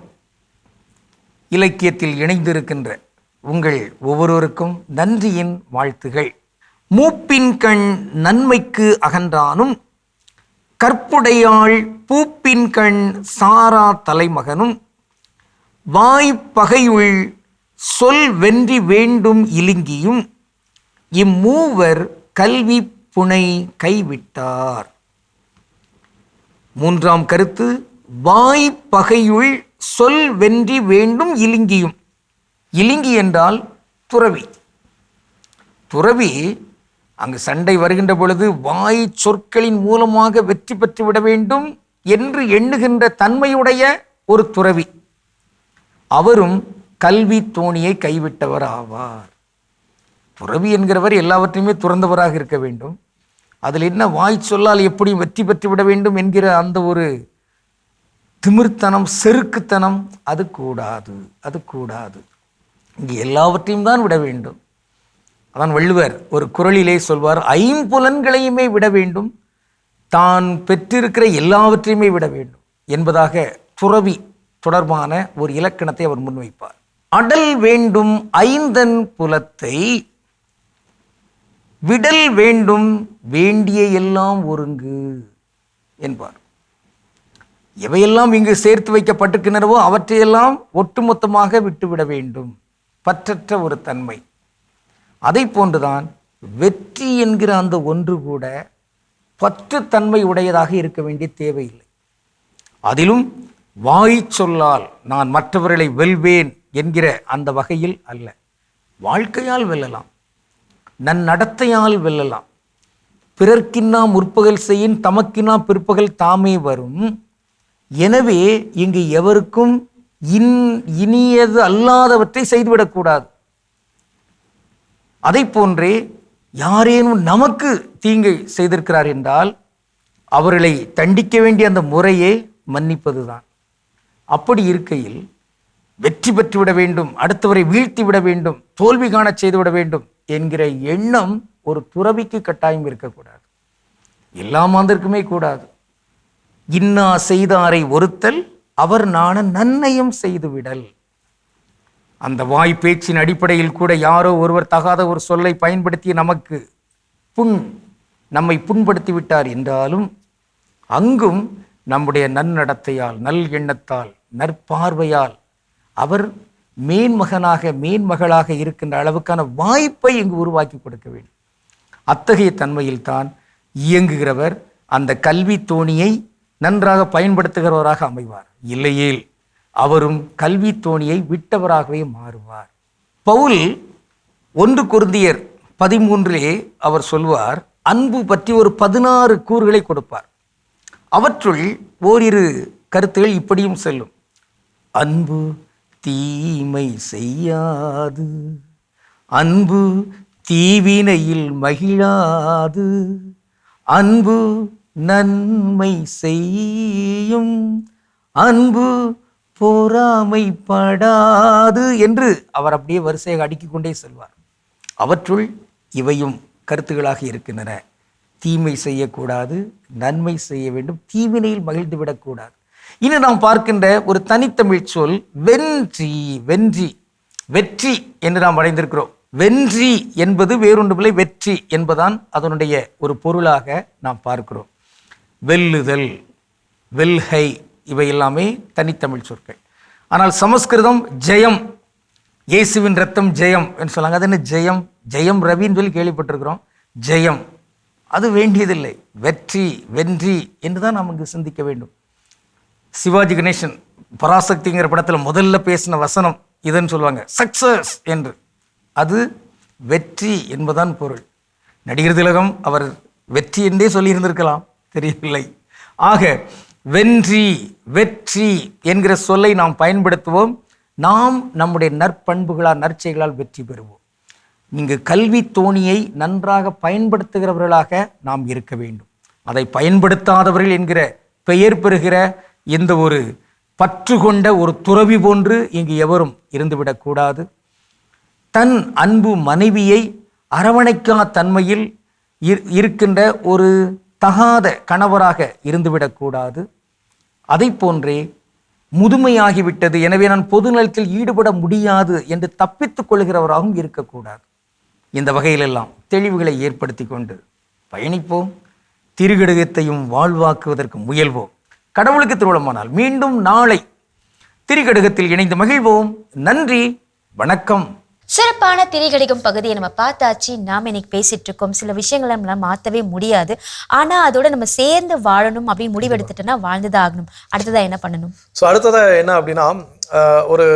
இலக்கியத்தில் இணைந்திருக்கின்ற உங்கள் ஒவ்வொருவருக்கும் நன்றியின் வாழ்த்துகள். மூப்பின் கண் நன்மைக்கு அகன்றானும் கற்புடையாள் பூப்பின் கண் சாரா தலைமகனும் வாய்ப்பகையுள் சொல் வென்றி வேண்டும் இலிங்கியும் இம்மூவர் கல்வி புனை கைவிட்டார். மூன்றாம் கருத்து, வாய்ப்பகையுள் சொல் வென்றி வேண்டும் இலிங்கியும். இலிங்கி என்றால் துறவி. துறவி அங்கு சண்டை வருகின்ற பொழுது வாய் சொற்களின் மூலமாக வெற்றி பெற்று விட வேண்டும் என்று எண்ணுகின்ற தன்மையுடைய ஒரு துறவி. அவரும் கல்வி தோணியை கைவிட்டவர் ஆவார். துறவி என்கிறவர் எல்லாவற்றையுமே துறந்தவராக இருக்க வேண்டும். அதில் என்ன வாய் சொல்லால் எப்படி வெற்றி பெற்று விட வேண்டும் என்கிற அந்த ஒரு திமிர்த்தனம், செருக்குத்தனம், அது கூடாது, அது கூடாது. இங்கே எல்லாவற்றையும் தான் விட வேண்டும். அதான் வள்ளுவர் ஒரு குறளிலே சொல்வார், ஐம்புலன்களையுமே விட வேண்டும், தான் பெற்றிருக்கிற எல்லாவற்றையுமே விட வேண்டும் என்பதாக துறவி தொடர்பான ஒரு இலக்கணத்தை அவர் முன்வைப்பார். அடல் வேண்டும் ஐந்தன் புலத்தை, விடல் வேண்டும் வேண்டிய எல்லாம் ஒருங்கு என்பார். எவையெல்லாம் இங்கு சேர்த்து வைக்கப்பட்டிருக்கின்றனவோ அவற்றையெல்லாம் ஒட்டுமொத்தமாக விட்டுவிட வேண்டும், பற்றற்ற ஒரு தன்மை. அதை போன்றுதான் வெற்றி என்கிற அந்த ஒன்று கூட பற்றுத்தன்மை உடையதாக இருக்க வேண்டிய தேவையில்லை. அதிலும் வாய் சொல்லால் நான் மற்றவர்களை வெல்வேன் என்கிற அந்த வகையில் அல்ல. வாழ்க்கையால் வெல்லலாம், நன்னடத்தையால் வெல்லலாம். பிறர்க்கின்னா முற்பகல் செய்யின் தமக்கின்னா பிற்பகல் தாமே வரும். எனவே இங்கு எவருக்கும் இனியது அல்லாதவற்றை செய்துவிடக்கூடாது. அதை போன்றே யாரேனும் நமக்கு தீங்கை செய்திருக்கிறார் என்றால் அவர்களை தண்டிக்க வேண்டிய அந்த முறையே மன்னிப்பதுதான். அப்படி இருக்கையில் வெற்றி பெற்றுவிட வேண்டும், அடுத்தவரை வீழ்த்தி விட வேண்டும், தோல்வி காண செய்துவிட வேண்டும் என்கிற எண்ணம் ஒரு துறவிக்கு கட்டாயம் இருக்கக்கூடாது. எல்லா மாந்தருக்குமே கூடாது. இன்னா செய்தாரை ஒருத்தல் அவர் நாண நன்னயம் செய்துவிடல். அந்த வாய் பேச்சின் அடிப்படையில் கூட யாரோ ஒருவர் தகாத ஒரு சொல்லை பயன்படுத்தி நமக்கு நம்மை புண்படுத்தி விட்டார் என்றாலும் அங்கும் நம்முடைய நன்னடத்தையால், நல் எண்ணத்தால், நற்பார்வையால் அவர் மேன்மகனாக மேன்மகளாக இருக்கின்ற அளவுக்கான வாய்ப்பை இங்கு உருவாக்கி கொடுக்க வேண்டும். அத்தகைய தன்மையில்தான் இயங்குகிறவர் அந்த கல்வி தோணியை நன்றாக பயன்படுத்துகிறவராக அமைவார். இல்லையேல் அவரும் கல்வி தோணியை விட்டவராகவே மாறுவார். பவுல் 1 கொரிந்தியர் 13 அவர் சொல்வார், அன்பு பற்றி ஒரு 16 கூறுகளை கொடுப்பார். அவற்றுள் ஓரிரு கருத்துகள் இப்படியும் செல்லும். அன்பு தீமை செய்யாது, அன்பு தீவினையில் மகிழாது, அன்பு நன்மை செய்யும், அன்பு பொறாமைப்படாது என்று அவர் அப்படியே வரிசையாக அடுக்கிக் கொண்டே செல்வார். அவற்றுள் இவையும் கருத்துகளாக இருக்கின்றன. தீமை செய்யக்கூடாது, நன்மை செய்ய வேண்டும், தீவினையில் மகிழ்ந்து விடக்கூடாது. இனி நாம் பார்க்கின்ற ஒரு தனித்தமிழ் சொல் வென்றி. வென்றி, வெற்றி என்று நாம் அடைந்திருக்கிறோம். வென்றி என்பது வேறொன்றுமில்லை, வெற்றி என்பதான் அதனுடைய ஒரு பொருளாக நாம் பார்க்கிறோம். வெல்லுதல், வெல்கை, இவை எல்லாமே தனித்தமிழ் சொற்கள். ஆனால் சமஸ்கிருதம் ஜெயம், இயேசுவின் ரத்தம் ஜெயம் என்று சொல்லாங்க. அது என்ன ஜெயம்? ஜெயம் ரவின்னு சொல்லி கேள்விப்பட்டிருக்கிறோம். ஜெயம் அது வேண்டியதில்லை. வெற்றி, வென்றி என்று தான் நாம் இங்கு சிந்திக்க வேண்டும். சிவாஜி கணேசன் பராசக்திங்கிற படத்தில் முதல்ல பேசின வசனம் இதுன்னு சொல்லுவாங்க, சக்சஸ் என்று. அது வெற்றி என்பதான் பொருள். நடிகர் திலகம் அவர் வெற்றி என்றே சொல்லியிருந்திருக்கலாம், தெரியவில்லை. ஆக வென்றி, வெற்றி என்கிற சொல்லை நாம் பயன்படுத்துவோம். நாம் நம்முடைய நற்பண்புகளால், நற்செயல்களால் வெற்றி பெறுவோம். இங்கு கல்வி தோணியை நன்றாக பயன்படுத்துகிறவர்களாக நாம் இருக்க வேண்டும். அதை பயன்படுத்தாதவர்கள் என்கிற பெயர் பெறுகிற இந்த ஒரு பற்று கொண்ட ஒரு துறவி போன்று இங்கு எவரும் இருந்துவிடக்கூடாது. தன் அன்பு மனைவியை அரவணைக்கா தன்மையில் இருக்கின்ற ஒரு தகாத கணவராக இருந்துவிடக்கூடாது. அதை போன்றே முதுமையாகிவிட்டது, எனவே நான் பொது நலத்தில் ஈடுபட முடியாது என்று தப்பித்துக் கொள்கிறவராகவும் இருக்கக்கூடாது. இந்த வகையிலெல்லாம் தெளிவுகளை ஏற்படுத்தி கொண்டு பயணிப்போம். திரிகடுகத்தையும் வாழ்வாக்குவதற்கு முயல்வோம். கடவுளுக்கு திருவுளமானால் மீண்டும் நாளை திரிகடுகத்தில் இணைந்து மகிழ்வோம். நன்றி, வணக்கம். சிறப்பான திரிகடிக்கும் பகுதியை நம்ம பார்த்தாச்சு. நாம் இன்னைக்கு பேசிட்டு இருக்கோம். சில விஷயங்களை நம்மளால மாற்றவே முடியாது, ஆனா அதோட நம்ம சேர்ந்து வாழணும் அப்படின்னு முடிவெடுத்துட்டோம்னா வாழ்ந்துதான் ஆகணும். அடுத்ததா என்ன பண்ணணும்? ஸோ அடுத்ததா என்ன அப்படின்னா, ஒரு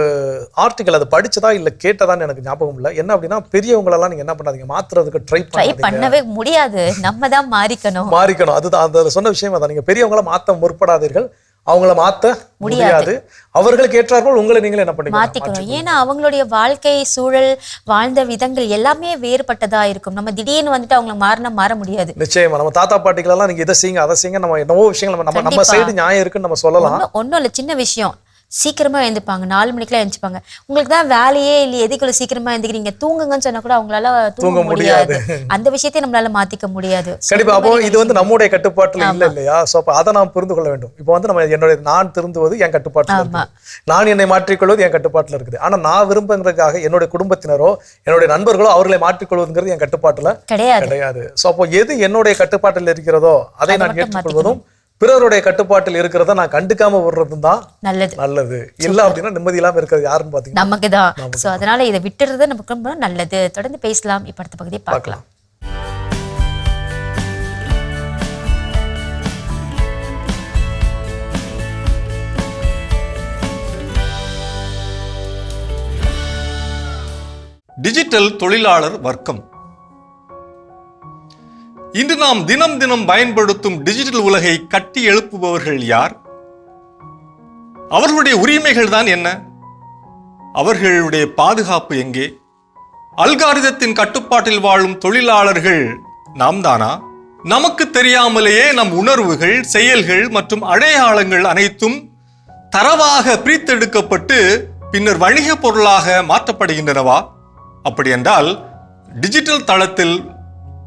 ஆர்டிக்கல் அது படிச்சதா இல்லை கேட்டதான்னு எனக்கு ஞாபகம் இல்லை. என்ன அப்படின்னா, பெரியவங்களெல்லாம் நீங்க என்ன பண்ணாதீங்க, மாத்துறதுக்கு ட்ரை பண்ணவே முடியாது, நம்ம தான் மாறிக்கணும். அதுதான் அந்த சொன்ன விஷயம். அதான், நீங்க பெரியவங்கள மாற்ற முற்படாதீர்கள், அவங்கள மாற்ற முடியாது. அவர்களுக்கு ஏற்றார்கள் உங்களை நீங்களே என்ன பண்ணி மாத்திக்கணும். ஏன்னா அவங்களுடைய வாழ்க்கை சூழல், வாழ்ந்த விதங்கள் எல்லாமே வேறுபட்டதா இருக்கும். நம்ம திடீர்னு வந்துட்டு அவங்களை மாற முடியாது. நிச்சயமா நம்ம தாத்தா பாட்டிகளெல்லாம் நீங்க இதை செய்யுங்க அதை செய்யுங்க, நம்ம என்னவோ விஷயங்கள் நம்ம சைடு நியாயம் இருக்குன்னு நம்ம சொல்லலாம். ஒன்றும் இல்லை, சின்ன விஷயம். சீக்கிரமா எழுந்துப்பாங்க, 4 மணிக்கெல்லாம் எழுந்துப்பாங்க. உங்களுக்கு தான் வேலையே இல்லை, எதுக்குள்ள சீக்கிரமா எழுந்துக்கிறீங்க, தூங்குங்கன்னு சொன்னா கூட அவங்களால தூங்க முடியாது. அந்த விஷயத்தை நம்மளால மாத்திக்க முடியாது. கண்டிப்பா. அப்போ இது நம்முடைய கட்டுப்பாட்டுல இல்ல இல்லையா? சோ அப்ப அதை நாம் புரிந்து கொள்ள வேண்டும். இப்போ நம்ம என்னுடைய நான் திருந்துவது என் கட்டுப்பாட்டுல இருக்கு, நான் என்னை மாற்றிக்கொள்வது என் கட்டுப்பாட்டுல இருக்குது. ஆனா நான் விரும்புங்கிறதுக்காக என்னுடைய குடும்பத்தினரோ என்னுடைய நண்பர்களோ அவர்களை மாற்றிக்கொள்வதுங்கிறது என் கட்டுப்பாட்டுல கிடையாது. சோ அப்போ எது என்னுடைய கட்டுப்பாட்டில் இருக்கிறதோ அதை நான் ஏற்றுக்கொள்வதும், பிறருடைய கட்டுப்பாட்டில் இருக்கிறத நான் கண்டுக்காம விடுறதும் தான் நல்லது. இல்ல அப்படின்னா நிம்மதி இல்லாம இருக்கிறது யாருன்னு பாத்தீங்கன்னா நமக்கு தான். சோ அதனால இதை விட்டுறது நமக்கு ரொம்ப நல்லது. தொடர்ந்து பேசலாம். இப்ப அடுத்த பகுதியை பார்க்கலாம். டிஜிட்டல் தொழிலாளர் வர்க்கம். இன்று நாம் தினம் தினம் பயன்படுத்தும் டிஜிட்டல் உலகை கட்டி எழுப்புபவர்கள் யார்? அவர்களுடைய உரிமைகள் தான் என்ன? அவர்களுடைய பாதுகாப்பு எங்கே? அல்காரிதத்தின் கட்டுப்பாட்டில் வாழும் தொழிலாளர்கள் நாம் தானா? நமக்கு தெரியாமலேயே நம் உணர்வுகள், செயல்கள் மற்றும் அடையாளங்கள் அனைத்தும் தரவாக பிரித்தெடுக்கப்பட்டு பின்னர் வணிக பொருளாக மாற்றப்படுகின்றனவா? அப்படி என்றால் டிஜிட்டல் தளத்தில்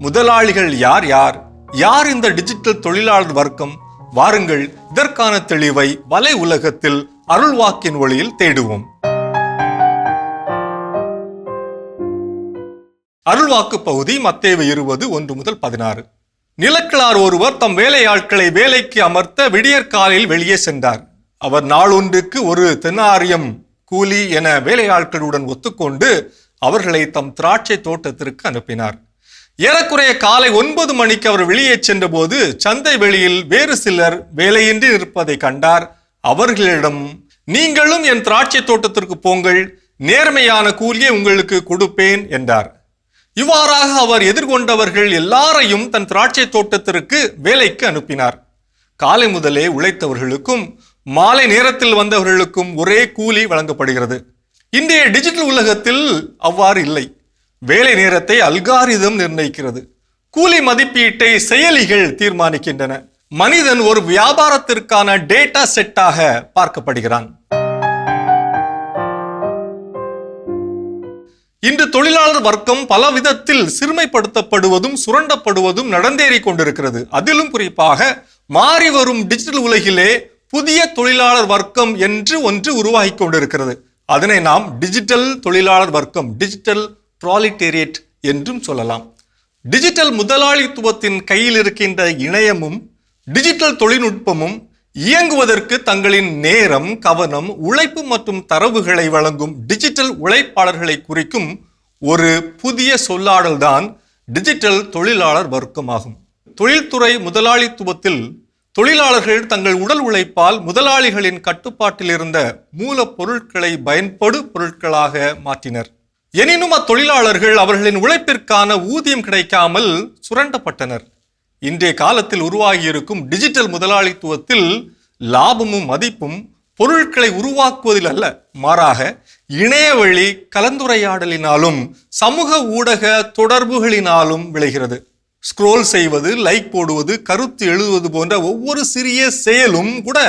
முதலாளிகள் யார் யார்? யார் இந்த டிஜிட்டல் தொழிலாளர் வர்க்கம்? வாருங்கள், இதற்கான தெளிவை வலை உலகத்தில் அருள்வாக்கின் ஒளியில் தேடுவோம். அருள்வாக்கு பகுதி மத்தேயு 20:1-16. நிலக்கிழார் ஒருவர் தம் வேலையாட்களை வேலைக்கு அமர்த்த விடியற்காலையில் வெளியே சென்றார். அவர் நாளொன்றுக்கு 1 தெனாரியம் கூலி என வேலையாட்களுடன் ஒத்துக்கொண்டு அவர்களை தம் திராட்சை தோட்டத்திற்கு அனுப்பினார். ஏறக்குறைய காலை 9 மணிக்கு அவர் வெளியே சென்றபோது சந்தை வெளியில் வேறு சிலர் வேலையின்றி இருப்பதை கண்டார். அவர்களிடம், நீங்களும் என் திராட்சை தோட்டத்திற்கு போங்கள், நேர்மையான கூலியை உங்களுக்கு கொடுப்பேன் என்றார். இவ்வாறாக அவர் எதிர்கொண்டவர்கள் எல்லாரையும் தன் திராட்சை தோட்டத்திற்கு வேலைக்கு அனுப்பினார். காலை முதலே உழைத்தவர்களுக்கும் மாலை நேரத்தில் வந்தவர்களுக்கும் ஒரே கூலி வழங்கப்படுகிறது. இன்றைய டிஜிட்டல் உலகத்தில் அவ்வாறு இல்லை. வேலை நேரத்தை அல்காரிதம் நிர்ணயிக்கிறது. கூலி மதிப்பீட்டை செயலிகள் தீர்மானிக்கின்றன. மனிதன் ஒரு வியாபாரத்திற்கான டேட்டா செட்டாக பார்க்கப்படுகிறான். இன்று தொழிலாளர் வர்க்கம் பல விதத்தில் சிறுமைப்படுத்தப்படுவதும் சுரண்டப்படுவதும் நடந்தேறி கொண்டிருக்கிறது. அதிலும் குறிப்பாக மாறி வரும் டிஜிட்டல் உலகிலே புதிய தொழிலாளர் வர்க்கம் என்று ஒன்று உருவாகி கொண்டிருக்கிறது. அதனை நாம் டிஜிட்டல் தொழிலாளர் வர்க்கம், டிஜிட்டல் ப்ராலிட்டேரியட் என்றும் சொல்லலாம். டிஜிட்டல் முதலாளித்துவத்தின் கையில் இருக்கின்ற இணையமும் டிஜிட்டல் தொழில்நுட்பமும் இயங்குவதற்கு தங்களின் நேரம், கவனம், உழைப்பு மற்றும் தரவுகளை வழங்கும் டிஜிட்டல் உழைப்பாளர்களை குறிக்கும் ஒரு புதிய சொல்லாடல்தான் டிஜிட்டல் தொழிலாளர் வர்க்கமாகும். தொழில்துறை முதலாளித்துவத்தில் தொழிலாளர்கள் தங்கள் உடல் உழைப்பால் முதலாளிகளின் கட்டுப்பாட்டில் இருந்த மூலப் பொருட்களை பயன்படு பொருட்களாக மாற்றினர். எனினும் அத்தொழிலாளர்கள் அவர்களின் உழைப்பிற்கான ஊதியம் கிடைக்காமல் சுரண்டப்பட்டனர். இன்றைய காலத்தில் உருவாகியிருக்கும் டிஜிட்டல் முதலாளித்துவத்தில் லாபமும் மதிப்பும் பொருட்களை உருவாக்குவதில் அல்ல, மாறாக இணையவழி கலந்துரையாடலினாலும் சமூக ஊடக தொடர்புகளினாலும் விளைகிறது. ஸ்க்ரோல் செய்வது, லைக் போடுவது, கருத்து எழுதுவது போன்ற ஒவ்வொரு சிறிய செயலும் கூட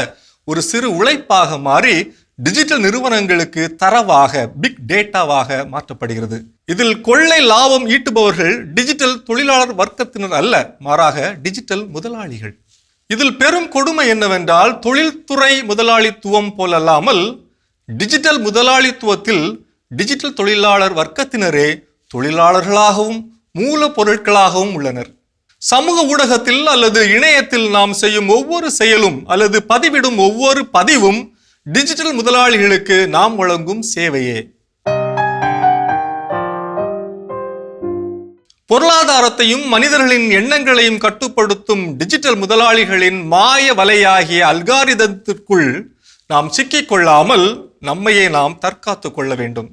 ஒரு சிறு உழைப்பாக மாறி டிஜிட்டல் நிறுவனங்களுக்கு தரவாக, பிக் டேட்டாவாக மாற்றப்படுகிறது. இதில் கொள்ளை லாபம் ஈட்டுபவர்கள் டிஜிட்டல் தொழிலாளர் வர்க்கத்தினர் அல்ல, மாறாக டிஜிட்டல் முதலாளிகள். இதில் பெரும் கொடுமை என்னவென்றால், தொழில்துறை முதலாளித்துவம் போலல்லாமல் டிஜிட்டல் முதலாளித்துவத்தில் டிஜிட்டல் தொழிலாளர் வர்க்கத்தினரே தொழிலாளர்களாகவும் மூலப்பொருட்களாகவும் உள்ளனர். சமூக ஊடகத்தில் அல்லது இணையத்தில் நாம் செய்யும் ஒவ்வொரு செயலும் அல்லது பதிவிடும் ஒவ்வொரு பதிவும் டிஜிட்டல் முதலாளிகளுக்கு நாம் வழங்கும் சேவையே. பொருளாதாரத்தையும் மனிதர்களின் எண்ணங்களையும் கட்டுப்படுத்தும் டிஜிட்டல் முதலாளிகளின் மாய வலையாகிய அல்காரிதத்திற்குள் நாம் சிக்கிக்கொள்ளாமல் நம்மையே நாம் தற்காத்து கொள்ள வேண்டும்.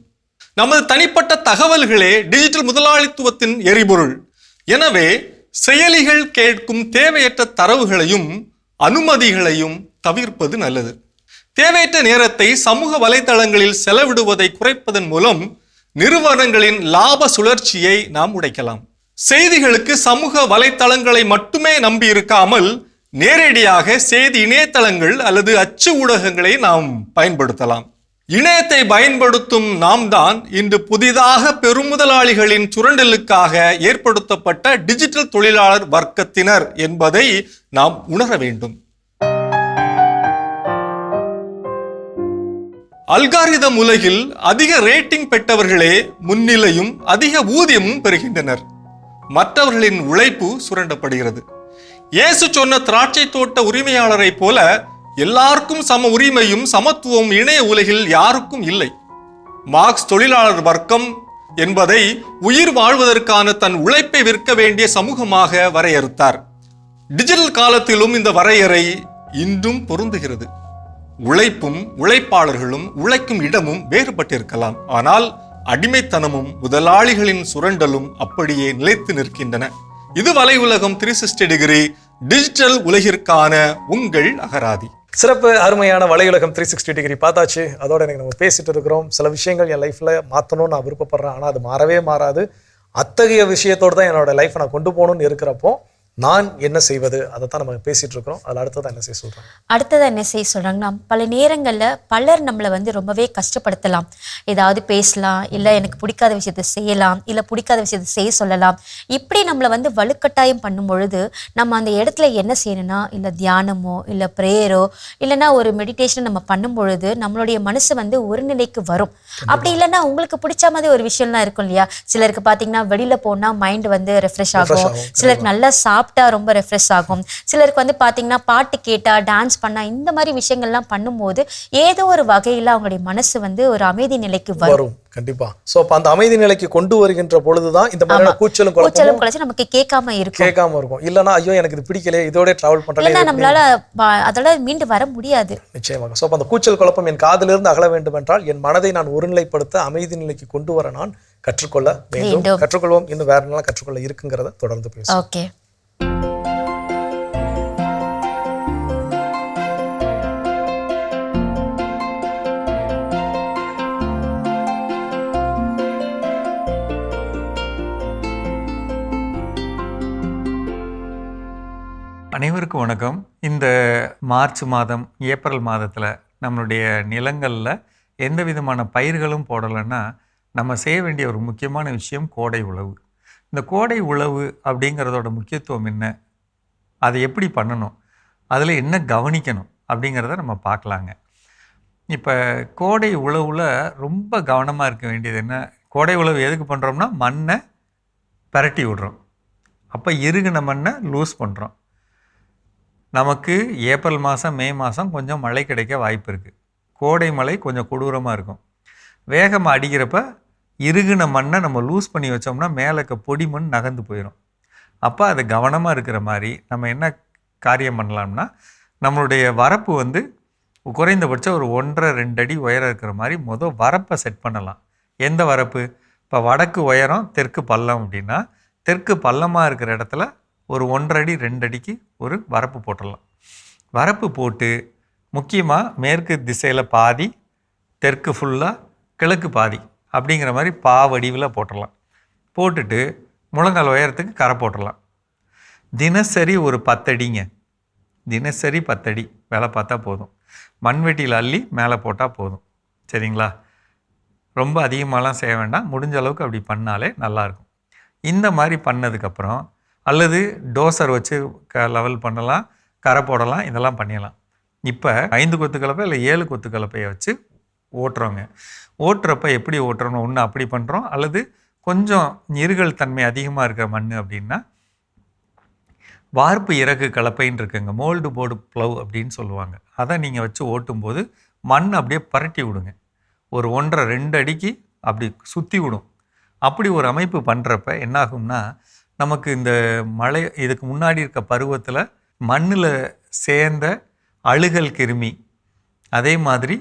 நமது தனிப்பட்ட தகவல்களே டிஜிட்டல் முதலாளித்துவத்தின் எரிபொருள். எனவே செயலிகள் கேட்கும் தேவையற்ற தரவுகளையும் அனுமதிகளையும் தவிர்ப்பது நல்லது. தேவையற்ற நேரத்தை சமூக வலைதளங்களில் செலவிடுவதை குறைப்பதன் மூலம் நிறுவனங்களின் லாப சுழற்சியை நாம் உடைக்கலாம். செய்திகளுக்கு சமூக வலைதளங்களை மட்டுமே நம்பி இருக்காமல் நேரடியாக செய்தி இணையதளங்கள் அல்லது அச்சு ஊடகங்களை நாம் பயன்படுத்தலாம். இணையத்தை பயன்படுத்தும் நாம் தான் இன்று புதிதாக பெருமுதலாளிகளின் சுரண்டலுக்காக ஏற்படுத்தப்பட்ட டிஜிட்டல் தொழிலாளர் வர்க்கத்தினர் என்பதை நாம் உணர வேண்டும். அல்காரிதம் உலகில் அதிக ரேட்டிங் பெற்றவர்களே முன்னிலையும் அதிக ஊதியமும் பெறுகின்றனர். மற்றவர்களின் உழைப்பு சுரண்டப்படுகிறது. இயேசு சொன்ன திராட்சை தோட்ட உரிமையாளரை போல எல்லாருக்கும் சம உரிமையும் சமத்துவம் இணைய உலகில் யாருக்கும் இல்லை. மார்க்ஸ் தொழிலாளர் வர்க்கம் என்பதை உயிர் வாழ்வதற்கான தன் உழைப்பை விற்க வேண்டிய சமூகமாக வரையறுத்தார். டிஜிட்டல் காலத்திலும் இந்த வரையறை இன்றும் பொருந்துகிறது. உழைப்பும் உழைப்பாளர்களும் உழைக்கும் இடமும் வேறுபட்டிருக்கலாம், ஆனால் அடிமைத்தனமும் முதலாளிகளின் சுரண்டலும் அப்படியே நிலைத்து நிற்கின்றன. இது வலை உலகம் 360 டிகிரி டிஜிட்டல் உலகிற்கான உங்கள் அகராதி. சிறப்பு, அருமையான வலையுலகம் 360 டிகிரி பார்த்தாச்சு. அதோட எனக்கு நம்ம பேசிட்டு இருக்கிறோம். சில விஷயங்கள் என் லைஃப்ல மாற்றணும்னு நான் விருப்பப்படுறேன், ஆனால் அது மாறவே மாறாது. அத்தகைய விஷயத்தோடு தான் என்னோட லைஃப்பை நான் கொண்டு போகணும்னு இருக்கிறப்போ நான் என்ன செய்வது, அதை தான் நம்ம பேசிட்டு இருக்கிறோம். அதில் அடுத்ததான் என்ன செய்ய சொல்றாங்க? அடுத்ததான் என்ன செய்ய சொல்றாங்கன்னா, பல நேரங்களில் பலர் நம்மளை ரொம்பவே கஷ்டப்படுத்தலாம். ஏதாவது பேசலாம், இல்லை எனக்கு பிடிக்காத விஷயத்தை செய்யலாம், இல்லை பிடிக்காத விஷயத்தை செய்ய சொல்லலாம். இப்படி நம்மளை வலுக்கட்டாயம் பண்ணும் பொழுது நம்ம அந்த இடத்துல என்ன செய்யணும்னா, இல்லை தியானமோ இல்லை ப்ரேயரோ இல்லைன்னா ஒரு மெடிடேஷன் நம்ம பண்ணும் பொழுது நம்மளுடைய மனசு ஒரு நிலைக்கு வரும். அப்படி இல்லைன்னா உங்களுக்கு பிடிச்ச மாதிரி ஒரு விஷயம்லாம் இருக்கும் இல்லையா? சிலருக்கு பார்த்தீங்கன்னா வெளியில போனால் மைண்ட் ரெஃப்ரெஷ் ஆகும், சிலருக்கு நல்லா சாப்பிட்டு சாப்பிட்டா ரொம்ப ரெஃப்ரெஷ் ஆகும். சிலருக்கு வந்து பார்த்தீங்கன்னா பாட்டு கேட்டால் டான்ஸ் பண்ணால் இந்த மாதிரி விஷயங்கள்லாம் பண்ணும்போது ஏதோ ஒரு வகையில் அவங்களுடைய மனசு வந்து ஒரு அமைதி நிலைக்கு வரும். கண்டிப்பா. சோ அப்ப அந்த அமைதி நிலைக்கு கொண்டு வருகின்ற பொழுதுதான் இந்த மாதிரி கூச்சலும் குழப்பமும் நமக்கு கேட்காம இருக்கும். இல்லனா ஐயோ எனக்கு இது பிடிக்கல, இதோட டிராவல் பண்றேன், இல்ல நம்மளால அதோட மீண்டு வர முடியாது. நிச்சயமாக. சோ அந்த கூச்சல் குழப்பம் என் காதிலிருந்து அகல வேண்டும் என்றால் என் மனதை நான் ஒருநிலைப்படுத்த அமைதி நிலைக்கு கொண்டு வர நான் கற்றுக்கொள்ள வேண்டும். கற்றுக்கொள்வோம். இன்னும் வேற என்னெல்லாம் கற்றுக்கொள்ள இருக்குங்கிறத தொடர்ந்து பேசுவோம். ஓகே. அனைவருக்கும் வணக்கம். இந்த மார்ச் மாதம், ஏப்ரல் மாதத்தில் நம்மளுடைய நிலங்களில் எந்த விதமான பயிர்களும் போடலைன்னா நம்ம செய்ய வேண்டிய ஒரு முக்கியமான விஷயம் கோடை உழவு. இந்த கோடை உழவு அப்படிங்கிறதோட முக்கியத்துவம் என்ன, அதை எப்படி பண்ணணும், அதில் என்ன கவனிக்கணும் அப்படிங்கிறத நம்ம பார்க்கலாங்க. இப்போ கோடை உழவில் ரொம்ப கவனமாக இருக்க வேண்டியது என்ன, கோடை உழவு எதுக்கு பண்ணுறோம்னா மண்ணை பரட்டி விடுறோம். அப்போ இறுகின மண்ணை லூஸ் பண்ணுறோம். நமக்கு ஏப்ரல் மாதம், மே மாதம் கொஞ்சம் மழை கிடைக்க வாய்ப்பு இருக்குது. கோடை மழை கொஞ்சம் கொடூரமாக இருக்கும். வேகமாக அடிக்கிறப்ப இறுகின மண்ணை நம்ம லூஸ் பண்ணி வச்சோம்னா மேலே இருக்க பொடி மண் நகர்ந்து போயிடும். அப்போ அது கவனமாக இருக்கிற மாதிரி நம்ம என்ன காரியம் பண்ணலாம்னா, நம்மளுடைய வரப்பு வந்து குறைந்தபட்சம் ஒரு 1.5-2 அடி உயரம் இருக்கிற மாதிரி வரப்பை செட் பண்ணலாம். எந்த வரப்பு? இப்போ வடக்கு உயரம், தெற்கு பள்ளம் அப்படின்னா தெற்கு பள்ளமாக இருக்கிற இடத்துல ஒரு 1.5 அடி 2 அடிக்கு ஒரு வரப்பு போட்டுடலாம். வரப்பு போட்டு முக்கியமாக மேற்கு திசையில் பாதி, தெற்கு ஃபுல்லாக, கிழக்கு பாதி அப்படிங்கிற மாதிரி வடிவில் போட்டுடலாம். போட்டுட்டு முழங்கால் உயரத்துக்கு கரை போட்டுடலாம். தினசரி ஒரு 10 அடிங்க, தினசரி 10 அடி வேலை பார்த்தா போதும். மண்வெட்டியில் அள்ளி மேலே போட்டால் போதும். சரிங்களா? ரொம்ப அதிகமாகலாம் செய்ய வேண்டாம். முடிஞ்ச அளவுக்கு அப்படி பண்ணாலே நல்லாயிருக்கும். இந்த மாதிரி பண்ணதுக்கப்புறம் அல்லது டோசர் வச்சு லெவல் பண்ணலாம், கரை போடலாம், இதெல்லாம் பண்ணிடலாம். இப்போ 5 கொத்து கலப்பை இல்லை 7 கொத்து கலப்பையை வச்சு ஓட்டுறோங்க. ஓட்டுறப்ப எப்படி ஓட்டுறோம்னு ஒன்று அப்படி பண்ணுறோம். அல்லது கொஞ்சம் இருகல் தன்மை அதிகமாக இருக்கிற மண் அப்படின்னா வார்ப்பு இறகு கலப்பைன்னு இருக்குங்க, மோல்டு போர்டு ப்ளவ் அப்படின்னு சொல்லுவாங்க. அதை நீங்கள் வச்சு ஓட்டும்போது மண் அப்படியே பரட்டி விடுங்க. ஒரு 1.5-2 அடிக்கு அப்படி சுற்றி விடும். அப்படி ஒரு அமைப்பு பண்ணுறப்ப என்னாகும்னா, நமக்கு இந்த மழை இதுக்கு முன்னாடி இருக்க பருவத்தில் மண்ணில் சேர்ந்த அழுகல் கிருமி, அதே மாதிரி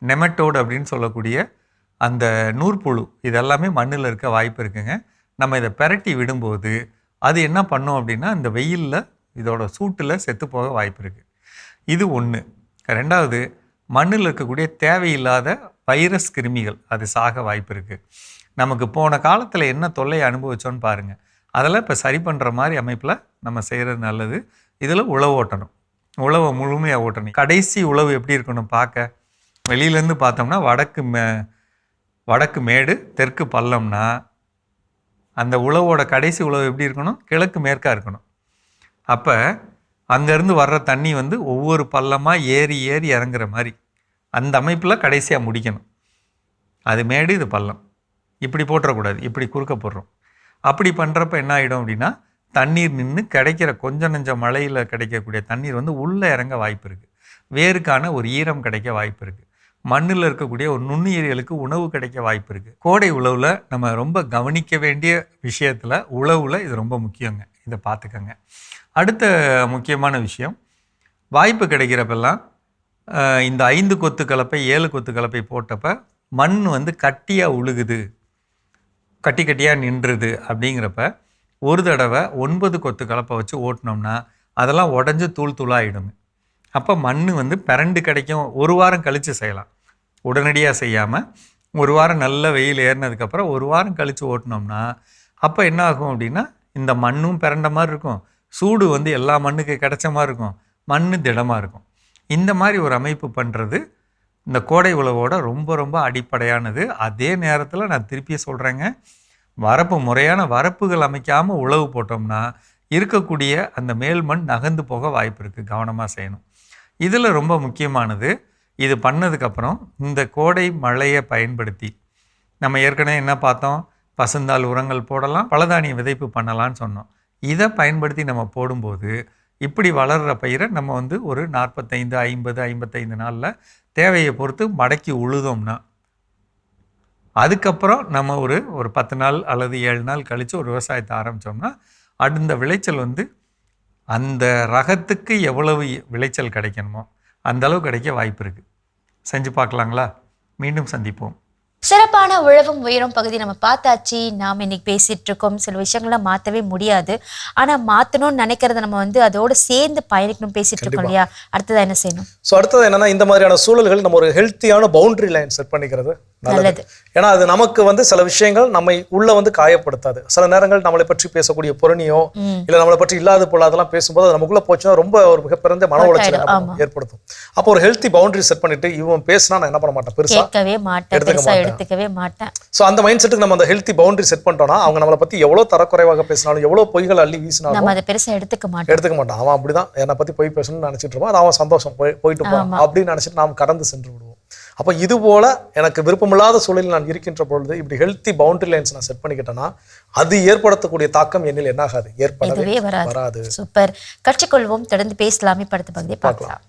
நெமட்டோடு அப்படின்னு சொல்லக்கூடிய அந்த நூற்புழு, இதெல்லாமே மண்ணில் இருக்க வாய்ப்பு இருக்குங்க. நம்ம இதை பெரட்டி விடும்போது அது என்ன பண்ணும் அப்படின்னா இந்த வெயிலில் இதோட சூட்டில் செத்து போக வாய்ப்பு இருக்குது. இது ஒன்று. ரெண்டாவது, மண்ணில் இருக்கக்கூடிய தேவையில்லாத வைரஸ் கிருமிகள் அது சாக வாய்ப்பு இருக்குது. நமக்கு போன காலத்தில் என்ன தொல்லையை அனுபவிச்சோன்னு பாருங்கள். அதெல்லாம் இப்போ சரி பண்ணுற மாதிரி அமைப்பில் நம்ம செய்கிறது நல்லது. இதில் உழவு ஓட்டணும், உழவை முழுமையாக ஓட்டணும். கடைசி உழவு எப்படி இருக்கணும் பார்க்க, வெளியிலேருந்து பார்த்தோம்னா வடக்கு மேடு, தெற்கு பள்ளம்னா அந்த உழவோட கடைசி உழவு எப்படி இருக்கணும், கிழக்கு மேற்காக இருக்கணும். அப்போ அங்கேருந்து வர்ற தண்ணி வந்து ஒவ்வொரு பள்ளமாக ஏறி ஏறி இறங்குற மாதிரி அந்த அமைப்பில் கடைசியாக முடிக்கணும். அது மேடு, இது பள்ளம். இப்படி போட்டுறக்கூடாது, இப்படி குறுக்க போடுறோம். அப்படி பண்ணுறப்ப என்ன ஆகிடும் அப்படின்னா தண்ணீர் நின்று கிடைக்கிற கொஞ்சம் நெஞ்சம் மழையில் கிடைக்கக்கூடிய தண்ணீர் வந்து உள்ளே இறங்க வாய்ப்பு இருக்குது. வேருக்கான ஒரு ஈரம் கிடைக்க வாய்ப்பு இருக்குது. மண்ணில் இருக்கக்கூடிய ஒரு நுண்ணுயிர்களுக்கு உணவு கிடைக்க வாய்ப்பு இருக்குது. கோடை உழவில் நம்ம ரொம்ப கவனிக்க வேண்டிய விஷயத்தில் உழவில் இது ரொம்ப முக்கியங்க. இதை பார்த்துக்கங்க. அடுத்த முக்கியமான விஷயம், வாய்ப்பு கிடைக்கிறப்பெல்லாம் இந்த 5 கொத்து கலப்பை 7 கொத்து கலப்பை போட்டப்ப மண் வந்து கட்டியாக உழுகுது, கட்டி கட்டியாக நின்றுது அப்படிங்கிறப்ப ஒரு தடவை 9 கொத்து கலப்பை வச்சு ஓட்டினோம்னா அதெல்லாம் உடஞ்சி தூள் தூளாகிடும். அப்போ மண் வந்து பிறண்டு கிடைக்கும். ஒரு வாரம் கழித்து செய்யலாம், உடனடியாக செய்யாமல் ஒரு வாரம் நல்ல வெயில் ஏறினதுக்கப்புறம் ஒரு வாரம் கழித்து ஓட்டினோம்னா அப்போ என்ன ஆகும் அப்படின்னா இந்த மண்ணும் பிறண்ட மாதிரி இருக்கும், சூடு வந்து எல்லா மண்ணுக்கு கிடைச்ச மாதிரி இருக்கும், மண் திடமாக இருக்கும். இந்த மாதிரி ஒரு அமைப்பு பண்ணுறது இந்த கோடை உழவோட ரொம்ப ரொம்ப அடிப்படையானது. அதே நேரத்தில் நான் திருப்பி சொல்கிறேங்க, முறையான வரப்புகள் அமைக்காமல் உழவு போட்டோம்னா இருக்கக்கூடிய அந்த மேல் மண் நகர்ந்து போக வாய்ப்பு இருக்குது. கவனமாக செய்யணும். இதில் ரொம்ப முக்கியமானது, இது பண்ணதுக்கப்புறம் இந்த கோடை மழையை பயன்படுத்தி நம்ம ஏற்கனவே என்ன பார்த்தோம், பசுந்தாள் உரங்கள் போடலாம், பலதானிய விதைப்பு பண்ணலான்னு சொன்னோம். இதை பயன்படுத்தி நம்ம போடும்போது இப்படி வளர்கிற பயிரை நம்ம வந்து ஒரு 45, 50, 55 நாளில் தேவையை பொறுத்து மடக்கி உழுதோம்னா அதுக்கப்புறம் நம்ம ஒரு 10 நாள் அல்லது 7 நாள் கழித்து ஒரு விவசாயத்தை ஆரம்பித்தோம்னா அந்த விளைச்சல் வந்து அந்த ரகத்துக்கு எவ்வளவு விளைச்சல் கிடைக்கணுமோ அந்த அளவு கிடைக்க வாய்ப்பு இருக்குது. செஞ்சு பார்க்கலாங்களா? மீண்டும் சந்திப்போம். சிறப்பான உழவும் உயரும் பகுதி நம்ம பார்த்தாச்சு. நாம் இன்னைக்கு பேசிட்டு இருக்கோம். சில விஷயங்கள்லாம் மாற்றவே முடியாது, ஆனால் மாற்றணும்னு நினைக்கிறத நம்ம வந்து அதோட சேர்ந்து பயணிக்கணும் பேசிட்டு இருக்கோம் இல்லையா? அடுத்ததான் என்ன செய்யணும்? ஸோ அடுத்தது என்னன்னா, இந்த மாதிரியான சூழல்கள் நம்ம ஒரு ஹெல்த்தியான பவுண்டரி லைன் செட் பண்ணிக்கிறது நல்லது. ஏன்னா அது நமக்கு வந்து சில விஷயங்கள் நம்மை உள்ள வந்து காயப்படுத்தாது. சில நேரங்கள் நம்மளை பற்றி பேசக்கூடிய பொருணியோ இல்லை நம்மளை பற்றி இல்லாத பொருளாதெல்லாம் பேசும்போது அது நமக்குள்ள போச்சுன்னா ரொம்ப ஒரு மிகப்பிறந்த மன உளைச்சல் ஏற்படுத்தும். அப்போ ஒரு ஹெல்த்தி பவுண்டரி செட் பண்ணிட்டு இவன் பேசினா நான் என்ன பண்ண மாட்டேன், பெருசா எடுத்துக்கவே மாட்டேன். ஸோ அந்த மைண்ட் செட்டுக்கு நம்ம அந்த ஹெல்த்தி பவுண்டரி செட் பண்ணிட்டோம்னா அவங்க நம்மளை பத்தி எவ்வளவு தரக்குறைவாக பேசினாலும் எவ்வளவு பொய்கள் அள்ளி வீசினாலும் நம்ம அதை பெருசா எடுத்துக்க மாட்டோம். அவன் அப்படிதான் என்னை பத்தி பொய் பேசணும்னு நினைச்சிட்டு இருப்பான். அது அவன் சந்தோஷம் போயிட்டு போவான் அப்படின்னு நினைச்சிட்டு நாம் கடந்து சென்று விடுவோம். அப்போ இது போல எனக்கு விருப்பமில்லாத சூழலில் நான் இருக்கின்ற பொழுது இப்படி ஹெல்த்தி பவுண்டரி லைன்ஸ் நான் செட் பண்ணிக்கிட்டேன்னா அது ஏற்படுத்தக்கூடிய தாக்கம் என்னில் என்ன ஆகாது, ஏற்படவே வராது. சூப்பர். கற்றுக்கொள்வோம். தொடர்ந்து பேசலாமே. படுத்த பகுதியை பார்க்கலாம்.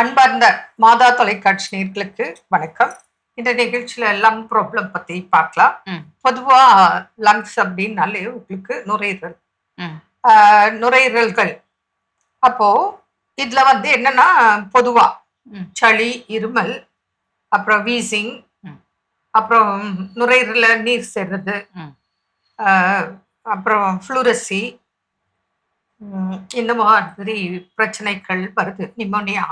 அன்பார்ந்த மாதா தொலைக்காட்சி நேயர்களுக்கு வணக்கம். இந்த நிகழ்ச்சியில லங் ப்ராப்ளம் பத்தி பார்க்கலாம். பொதுவா லங்ஸ் அப்படின்னாலே உங்களுக்கு நுரையீரல்கள். அப்போ இதுல வந்து என்னன்னா பொதுவா சளி, இருமல், அப்புறம் வீசிங், அப்புறம் நுரையீரல நீர் சேர்றது, அப்புறம் ஃப்ளூரசி, இந்த மாதிரி பிரச்சனைகள் வருது. நிமோனியா,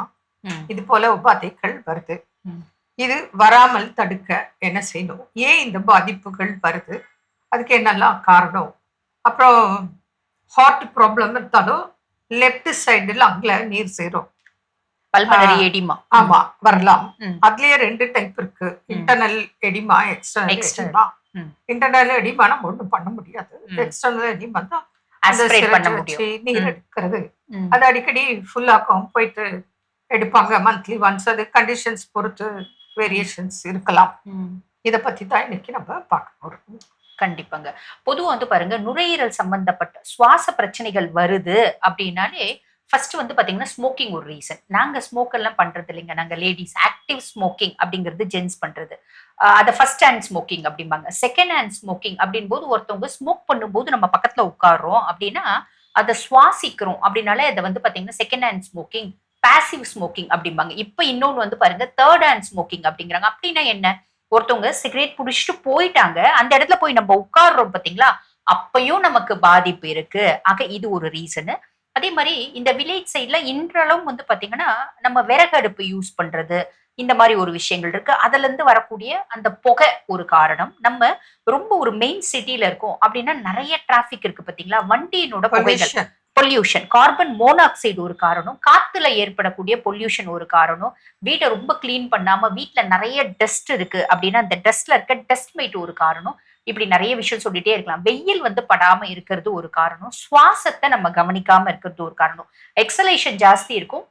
இது போல உபாதைகள் வருது. இது வராமல் தடுக்க என்ன செய்யணும், ஏன் இந்த பாதிப்புகள் வருது, அதுக்கு என்னெல்லாம் காரணம், அப்புறம் ஹார்ட் ப்ராப்ளம் இருந்தாலும் லெஃப்ட் சைடுல அங்கே நீர் சேரும், பல்மனரி எடிமா. ஆமா, வரலாம். அதுலயே 2 டைப் இருக்கு, internal oedema, external oedema. Internal oedema நம்ம ஒன்றும் பண்ண முடியாது. எக்ஸ்டர்னல் எடிமா தான் நீர் எடுக்கிறது. அது அடிக்கடி ஃபுல்லாக்கும் போயிட்டு எடுப்பாங்க மந்த்லி ஒன்ஸ். அது கண்டிஷன்ஸ் பொறுத்து வேரியேஷன்ஸ் இருக்கலாம். இதை பத்தி தான் இன்னைக்கு நம்ம பார்க்க போறோம். கண்டிப்பாங்க. பொதுவாக வந்து பாருங்க, நுரையீரல் சம்பந்தப்பட்ட சுவாச பிரச்சனைகள் வருது அப்படின்னாலே ஃபர்ஸ்ட் வந்து பாத்தீங்கன்னா ஸ்மோக்கிங் ஒரு ரீசன். நாங்க ஸ்மோக் எல்லாம் பண்றது இல்லைங்க. நாங்க லேடிஸ் ஆக்டிவ் ஸ்மோக்கிங் அப்படிங்கிறது ஜென்ஸ் பண்றது. அதை ஃபர்ஸ்ட் ஹேண்ட் ஸ்மோக்கிங் அப்படிம்பாங்க. செகண்ட் ஹேண்ட் ஸ்மோக்கிங் அப்படின் போது ஒருத்தவங்க ஸ்மோக் பண்ணும்போது நம்ம பக்கத்துல உட்காடுறோம் அப்படின்னா அதை சுவாசிக்கிறோம் அப்படின்னாலே அதை வந்து பாத்தீங்கன்னா second hand smoking, passive smoking அப்படிம்பாங்க. இப்ப இன்னொன்னு வந்து பாருங்க தேர்ட் ஹேண்ட் ஸ்மோக்கிங் அப்படிங்கிறாங்க. அப்படின்னா என்ன, ஒருத்தவங்க சிகரெட் புடிச்சிட்டு போயிட்டாங்க, அந்த இடத்துல போய் நம்ம உட்காடுறோம் பாத்தீங்களா, அப்பயும் நமக்கு பாதிப்பு இருக்கு. ஆக இது ஒரு ரீசனு. அதே மாதிரி இந்த வில்லேஜ் சைட்ல இன்றளவும் வந்து பாத்தீங்கன்னா நம்ம விறகு அடுப்பு யூஸ் பண்றது, இந்த மாதிரி ஒரு விஷயங்கள் இருக்கு. அதுல இருந்து வரக்கூடிய அந்த புகை ஒரு காரணம். நம்ம ரொம்ப ஒரு மெயின் சிட்டில இருக்கோம் அப்படின்னா நிறைய டிராபிக் இருக்கு பாத்தீங்களா, வண்டியினோட புகைகள், பொல்யூஷன், கார்பன் மோனாக்சைடு ஒரு காரணம், காத்துல ஏற்படக்கூடிய பொல்யூஷன் ஒரு காரணம், வீட்டை ரொம்ப கிளீன் பண்ணாம வீட்டுல நிறைய டஸ்ட் இருக்கு அப்படின்னா அந்த டஸ்ட்ல இருக்க டஸ்ட் மைட் ஒரு காரணம். இப்படி நிறைய விஷயம் சொல்லிட்டே இருக்கலாம். வெயில் வந்து படாம இருக்கிறது ஒரு காரணம், சுவாசத்தை நம்ம கவனிக்காம இருக்கிறது ஒரு காரணம், எக்ஸலேஷன் ஜாஸ்தி இருக்கும்,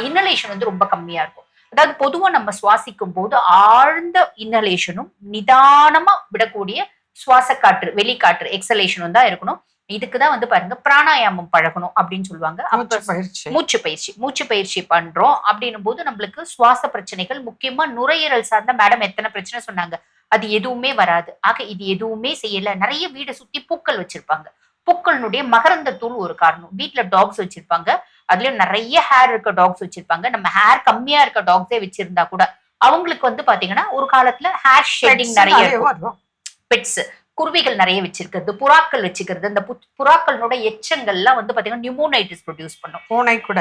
இன்னலேஷன் வந்து ரொம்ப கம்மியா இருக்கும். அதாவது பொதுவா நம்ம சுவாசிக்கும் போது ஆழ்ந்த இன்னலேஷனும் நிதானமா விடக்கூடிய சுவாச காற்று, வெளிக்காற்று, எக்ஸலேஷனும் தான் இருக்கணும். இதுக்குதான் வந்து பாருங்க பிராணாயாமம் பழகணும் அப்படின்னு சொல்லுவாங்க. மூச்சு பயிற்சி பண்றோம் அப்படின்னும் போது நம்மளுக்கு சுவாச பிரச்சனைகள், முக்கியமா நுரையீரல் சார்ந்த மேடம் எத்தனை பிரச்சனை சொன்னாங்க, அது எதுவுமே வராது. ஆக இது எதுவுமே செய்யல. நிறைய வீடை சுத்தி பூக்கள் வச்சிருப்பாங்க, பூக்களினுடைய மகரந்த தூள் ஒரு காரணம். வீட்டுல டாக்ஸ் வச்சிருப்பாங்க, அதுலயும் நிறைய ஹேர் இருக்க டாக்ஸ் வச்சிருப்பாங்க. நம்ம ஹேர் கம்மியா இருக்க டாக்ஸே வச்சிருந்தா கூட அவங்களுக்கு வந்து பாத்தீங்கன்னா ஒரு காலத்துல ஹேர் ஷெட்டிங் நிறைய இருக்கும். பெட்ஸ், குருவிகள் நிறைய வச்சிருக்கிறது, புறாக்கள் வச்சுக்கிறது, அந்த புறாக்களோட எச்சங்கள்லாம் வந்து பாத்தீங்கன்னா நியூமோனைட்டிஸ் ப்ரொடியூஸ் பண்ணும். பூனை கூட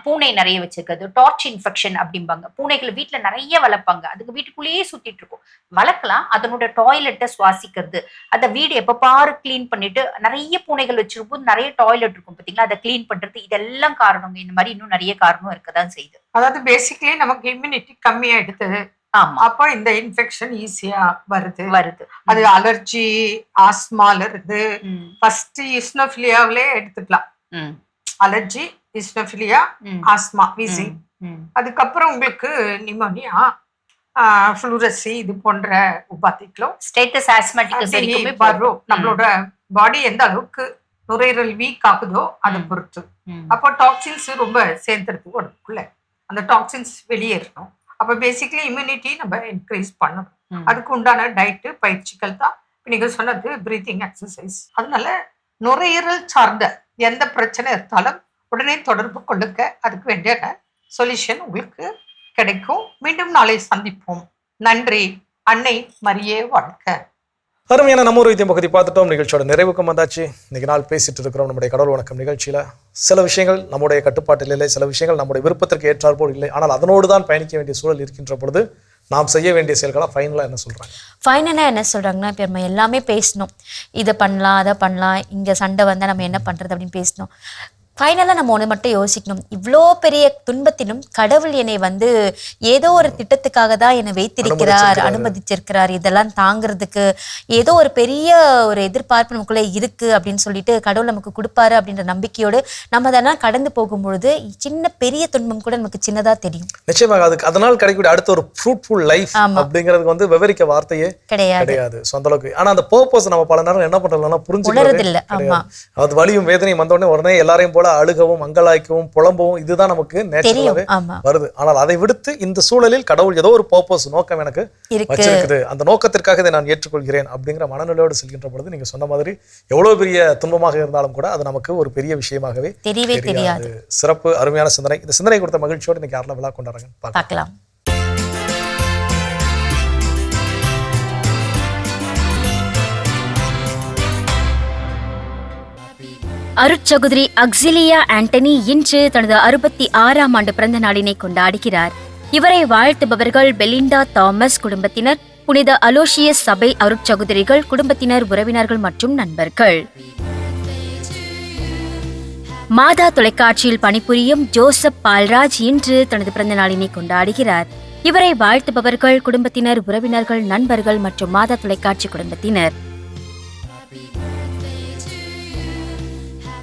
பூனை நிறைய வச்சிருக்கிறது, டார்ச் இன்ஃபெக்ஷன் அப்படிம்பாங்க. பூனைகள் வீட்டுல நிறைய வளர்ப்பாங்க, அதுக்கு வீட்டுக்குள்ளேயே சுத்திட்டு இருக்கும். வளர்க்கலாம், அதனோட டாய்லெட்டை சுவாசிக்கிறது, அந்த வீடு எப்ப பாரு கிளீன் பண்ணிட்டு, நிறைய பூனைகள் வச்சிருக்கும் போது நிறைய டாய்லெட் இருக்கும் பாத்தீங்களா, அதை கிளீன் பண்றது, இதெல்லாம் காரணங்க. இந்த மாதிரி இன்னும் நிறைய காரணம் இருக்கதான் செய்யுது. அதாவது பேசிக்கலி நமக்கு இம்யூனிட்டி கம்மியா எடுத்தது. அப்போ இந்த இன்ஃபெக்ஷன் ஈஸியா வருது. அது அலர்ஜி, ஆஸ்மால இருந்து ஃபர்ஸ்ட் ஈஸ்னோஃபிலியாவிலே எடுத்துக்கலாம். Allergy, eosinophilia, asthma, wheezing. அதுக்கப்புறம் உங்களுக்கு நிமோனியா, ஃப்ளூரசி, இது போன்ற உபாதைகளும் ஸ்டேட்டஸ் ஆஸ்மேட்டிகஸ் வரைக்குமே வரும். நம்மளோட பாடி எந்த அளவுக்கு நுரையீரல் வீக் ஆகுதோ அதை பொறுத்து. அப்போ டாக்ஸின்ஸ் ரொம்ப சேர்ந்துருக்கு உடம்புக்குள்ள, அந்த டாக்ஸின்ஸ் வெளியேறணும். அப்போ பேசிக்கலி இம்யூனிட்டி நம்ம இன்க்ரீஸ் பண்ணணும். அதுக்கு உண்டான டயட்டு, பயிற்சிகள் தான் நீங்க சொன்னது, பிரீத்திங் எக்ஸசைஸ். அதனால நுரையீரல் சார்ந்த எந்த பிரச்சனை இருந்தாலும் உடனே தொடர்பு கொள்ளுங்க. அதுக்கு வேண்டிய சொல்யூஷன் உங்களுக்கு கிடைக்கும். மீண்டும் நாளை சந்திப்போம். நன்றி. அன்னை மரியே வாழ்க. அருமையான நம்ம ஒரு வைத்தியம் பகுதி பார்த்துட்டோம். நிகழ்ச்சியோட நிறைவுக்கும் வந்தாச்சு. இன்னைக்கு நாள் பேசிட்டு இருக்கிறோம் நம்முடைய கடவுள் வணக்கம் நிகழ்ச்சியில. சில விஷயங்கள் நம்முடைய கட்டுப்பாட்டில் இல்லை, சில விஷயங்கள் நம்முடைய விருப்பத்திற்கு ஏற்றாற்போல் இல்லை. ஆனால் அதனோடு தான் பயணிக்க வேண்டிய சூழல் இருக்கின்ற பொழுது நாம் செய்ய வேண்டிய செயல்களாக ஃபைனலாக என்ன சொல்கிறாங்க? ஃபைனலாக என்ன சொல்கிறாங்கன்னா, இப்போ நம்ம எல்லாமே பேசணும், இதை பண்ணலாம் அதை பண்ணலாம், இங்கே சண்டை வந்தால் நம்ம என்ன பண்ணுறது அப்படின்னு பேசணும். ஃபைனலாக நம்ம ஒன்று மட்டும் யோசிக்கணும், இவ்வளோ பெரிய துன்பத்திலும் கடவுள் என்னை ஏதோ ஒரு திட்டத்துக்காக தான் என்னை வைத்திருக்கிறார், அனுமதிச்சிருக்கிறார். இதெல்லாம் தாங்கிறதுக்கு ஏதோ ஒரு பெரிய ஒரு எதிர்பார்ப்பு நமக்குள்ளே இருக்குது அப்படின்னு சொல்லிட்டு கடவுள் நமக்கு கொடுப்பாரு அப்படின்ற நம்பிக்கையோடு நம்ம அதெல்லாம் கடந்து போகும்பொழுது சின்ன பெரிய துன்பம் கூட நமக்கு சின்னதாக தெரியும். நிச்சயமாக அதுக்கு அதனால் கிடைக்கக்கூடிய அடுத்த ஒரு ஃப்ரூட்ஃபுல் லைஃப் அப்படிங்கிறதுக்கு விவரிக்க வார்த்தையே கிடையாது சொந்த அளவுக்கு. ஆனால் அந்த பர்பஸ் நம்ம பல நேரம் என்ன பண்ணுறதுனா புரிஞ்சுக்கிறதில்லை. ஆமாம், அது வலியும் வேதனையும் வந்தோடனே எல்லாரையும் போல அழுகவும் அங்கலாய்க்கவும் புலம்பவும் இதுதான் நமக்கு நேச்சுரலாவே வருது. ஆனால் அதை விடுத்து இந்த சூழலில் கடவுள் ஏதோ ஒரு பர்பஸ், நோக்கம் எனக்கு வச்சிருக்குது, அந்த நோக்கத்திற்காக இதை நான் ஏற்றுக்கொள்கிறேன் அப்படிங்கிற மனநிலையோடு செல்கின்ற பொழுது நீங்க சொன்ன மாதிரி எவ்வளவு பெரிய துன்பமாக இருந்தாலும் கூட அது நமக்கு ஒரு பெரிய விஷயமாகவே தெரியாது. சிறப்பு, அருமையான சிந்தனை. இந்த சிந்தனை கொடுத்த மகிழ்ச்சியோடு இன்னைக்கு யாரெல்லாம் விழா கொண்டாடுறாங்க பார்க்கலாம். அருட்சகோதரி அக்ஸிலியா ஆண்டனி இன்று தனது 66ஆம் ஆண்டு பிறந்த நாளினை கொண்டாடுகிறார். இவரை வாழ்த்துபவர்கள் பெலிண்டா தாமஸ் குடும்பத்தினர், புனித அலோசியஸ் சபை அருட்சகோதரிகள் குடும்பத்தினர், உறவினர்கள் மற்றும் நண்பர்கள். மாதா தொலைக்காட்சியில் பணிபுரியும் ஜோசப் பால்ராஜ் இன்று தனது பிறந்த நாளினை கொண்டாடுகிறார். இவரை வாழ்த்துபவர்கள் குடும்பத்தினர், உறவினர்கள், நண்பர்கள் மற்றும் மாதா தொலைக்காட்சி குடும்பத்தினர்.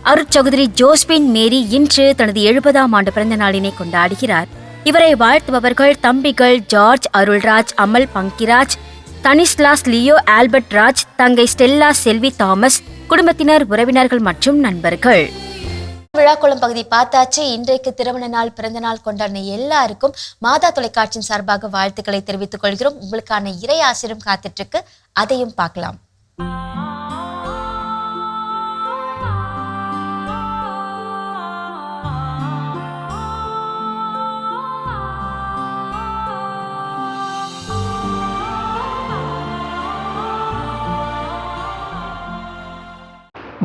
அருட்சகோதரி ஜோஸ்பின் மேரி இன்று தனது 70ஆம் ஆண்டு பிறந்த நாளினை கொண்டாடுகிறார். இவரை வாழ்த்துபவர்கள் தம்பிகள் ஜார்ஜ் அருள்ராஜ், அமல் பங்கிராஜ், தனிஸ்லாஸ் லியோ ஆல்பர்ட் ராஜ், தங்கை ஸ்டெல்லா செல்வி தாமஸ், குடும்பத்தினர், உறவினர்கள் மற்றும் நண்பர்கள். விழாக்குளம் பகுதி பார்த்தாச்சு. இன்றைக்கு திருமண நாள், பிறந்த நாள் கொண்டாடின எல்லாருக்கும் மாதா தொலைக்காட்சியின் சார்பாக வாழ்த்துக்களை தெரிவித்துக் கொள்கிறோம். உங்களுக்கான இறை ஆசிரியம் காத்துட்டு இருக்கு, அதையும் பார்க்கலாம்.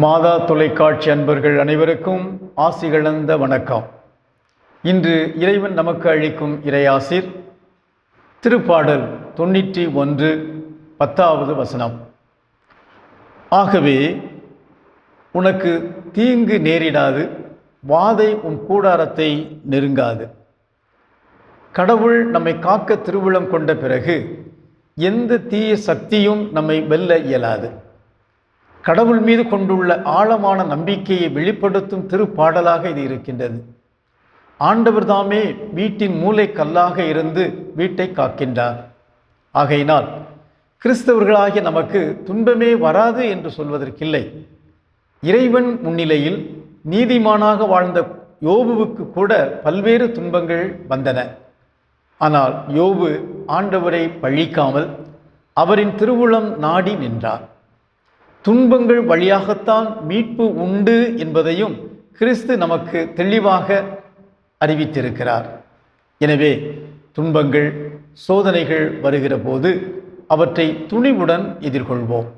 மாதா தொலைக்காட்சி அன்பர்கள் அனைவருக்கும் ஆசிகளந்த வணக்கம். இன்று இறைவன் நமக்கு அளிக்கும் இறையாசிர் திருப்பாடல் 91 10வது வசனம். ஆகவே உனக்கு தீங்கு நேரிடாது, வாதை உன் கூடாரத்தை நெருங்காது. கடவுள் நம்மை காக்க திருவுளம் கொண்ட பிறகு எந்த தீய சக்தியும் நம்மை வெல்ல இயலாது. கடவுள் மீது கொண்டுள்ள ஆழமான நம்பிக்கையை வெளிப்படுத்தும் திருப்பாடலாக இது இருக்கின்றது. ஆண்டவர் தாமே வீட்டின் மூலைக்கல்லாக இருந்து வீட்டை காக்கின்றார். ஆகையினால் கிறிஸ்தவர்களாகிய நமக்கு துன்பமே வராது என்று சொல்வதற்கில்லை. இறைவன் முன்னிலையில் நீதிமானாக வாழ்ந்த யோபுவுக்கு கூட பல்வேறு துன்பங்கள் வந்தன. ஆனால் யோபு ஆண்டவரை பழிக்காமல் அவரின் திருவுளம் நாடி நின்றார். துன்பங்கள் வழியாகத்தான் மீட்பு உண்டு என்பதையும் கிறிஸ்து நமக்கு தெளிவாக அறிவித்திருக்கிறார். எனவே துன்பங்கள், சோதனைகள் வருகிற போது அவற்றை துணிவுடன் எதிர்கொள்வோம்.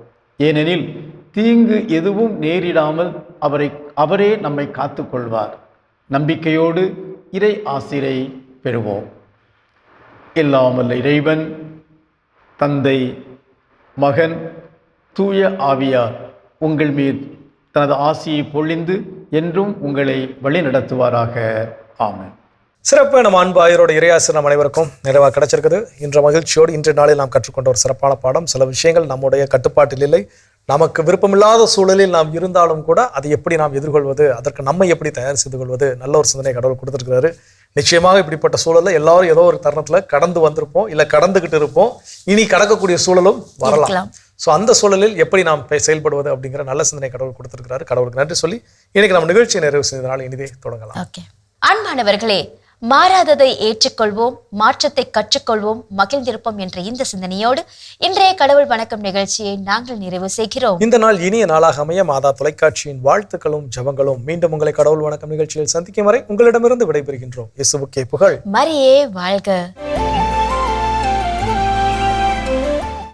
ஏனெனில் தீங்கு எதுவும் நேரிடாமல் அவரே நம்மை காத்துக்கொள்வார். நம்பிக்கையோடு இறை ஆசிரை பெறுவோம். எல்லாம் வல்ல இறைவன், தந்தை, மகன், தூய ஆவியார் உங்கள் மீது தனது ஆசியை பொழிந்து என்றும் உங்களை வழி நடத்துவாராக. ஆமென். சிறப்பு. நம்ம அன்பு ஆயரோட இறையாசிரியர் நம் அனைவருக்கும் நிறைவாக கிடைச்சிருக்குது. இன்ற மகிழ்ச்சியோடு இன்றைய நாளில் நாம் கற்றுக்கொண்ட ஒரு சிறப்பான பாடம். சில விஷயங்கள் நம்முடைய கட்டுப்பாட்டில் இல்லை, நமக்கு விருப்பமில்லாத சூழலில் நாம் இருந்தாலும் கூட அதை எப்படி நாம் எதிர்கொள்வது, அதற்கு நம்ம எப்படி தயார் செய்து கொள்வது, நல்ல ஒரு சிந்தனை கடவுள் கொடுத்துருக்கிறாரு. நிச்சயமாக இப்படிப்பட்ட சூழலில் எல்லாரும் ஏதோ ஒரு தருணத்தில் கடந்து வந்திருப்போம், இல்லை கடந்துகிட்டு இருப்போம், இனி கடக்கக்கூடிய சூழலும் வரலாம். ஸோ அந்த சூழலில் எப்படி நாம் செயல்படுவது அப்படிங்கிற நல்ல சிந்தனை கடவுள் கொடுத்துருக்கிறாரு. கடவுளுக்கு நன்றி சொல்லி இன்னைக்கு நம்ம நிகழ்ச்சியை நிறைவு செய்தனால் இனிதே தொடங்கலாம். ஓகே, அன்பானவர்களே, மாறாததை ஏற்றுக்கொள்வோம், மாற்றத்தை கற்றுக்கொள்வோம், மகிழ்ந்திருப்போம் என்ற இந்த சிந்தனையோடு இன்றைய கடவுள் வணக்கம் நிகழ்ச்சியை நாங்கள் நிறைவு செய்கிறோம். இந்த நாள் இனிய நாளாக அமைய மாதா தொலைக்காட்சியின் வாழ்த்துக்களும் ஜெபங்களும். மீண்டும் உங்களை கடவுள் வணக்கம் நிகழ்ச்சியில் சந்திக்கும் வரை உங்களிடமிருந்து விடைபெறுகின்றோம். இயேசுவுக்கே புகழ். மரியே வாழ்க.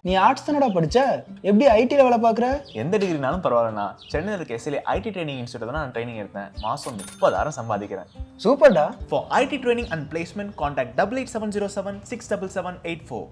நீ ஆர்ட்ஸ் தானடா படிச்ச, எப்படி ஐடில வேலை பார்க்குற? எந்த டிகிரினாலும் பரவாயில்லண்ணா. சென்னையில் இருக்க எஸ்எல்ஏ ஐடி ட்ரைனிங் இன்ஸ்டியூட் தான் நான் ட்ரைனிங் எடுத்தேன். மாதம் 30,000 சம்பாதிக்கிறேன். சூப்பர்டா. For IT training and placement, contact 8870767784.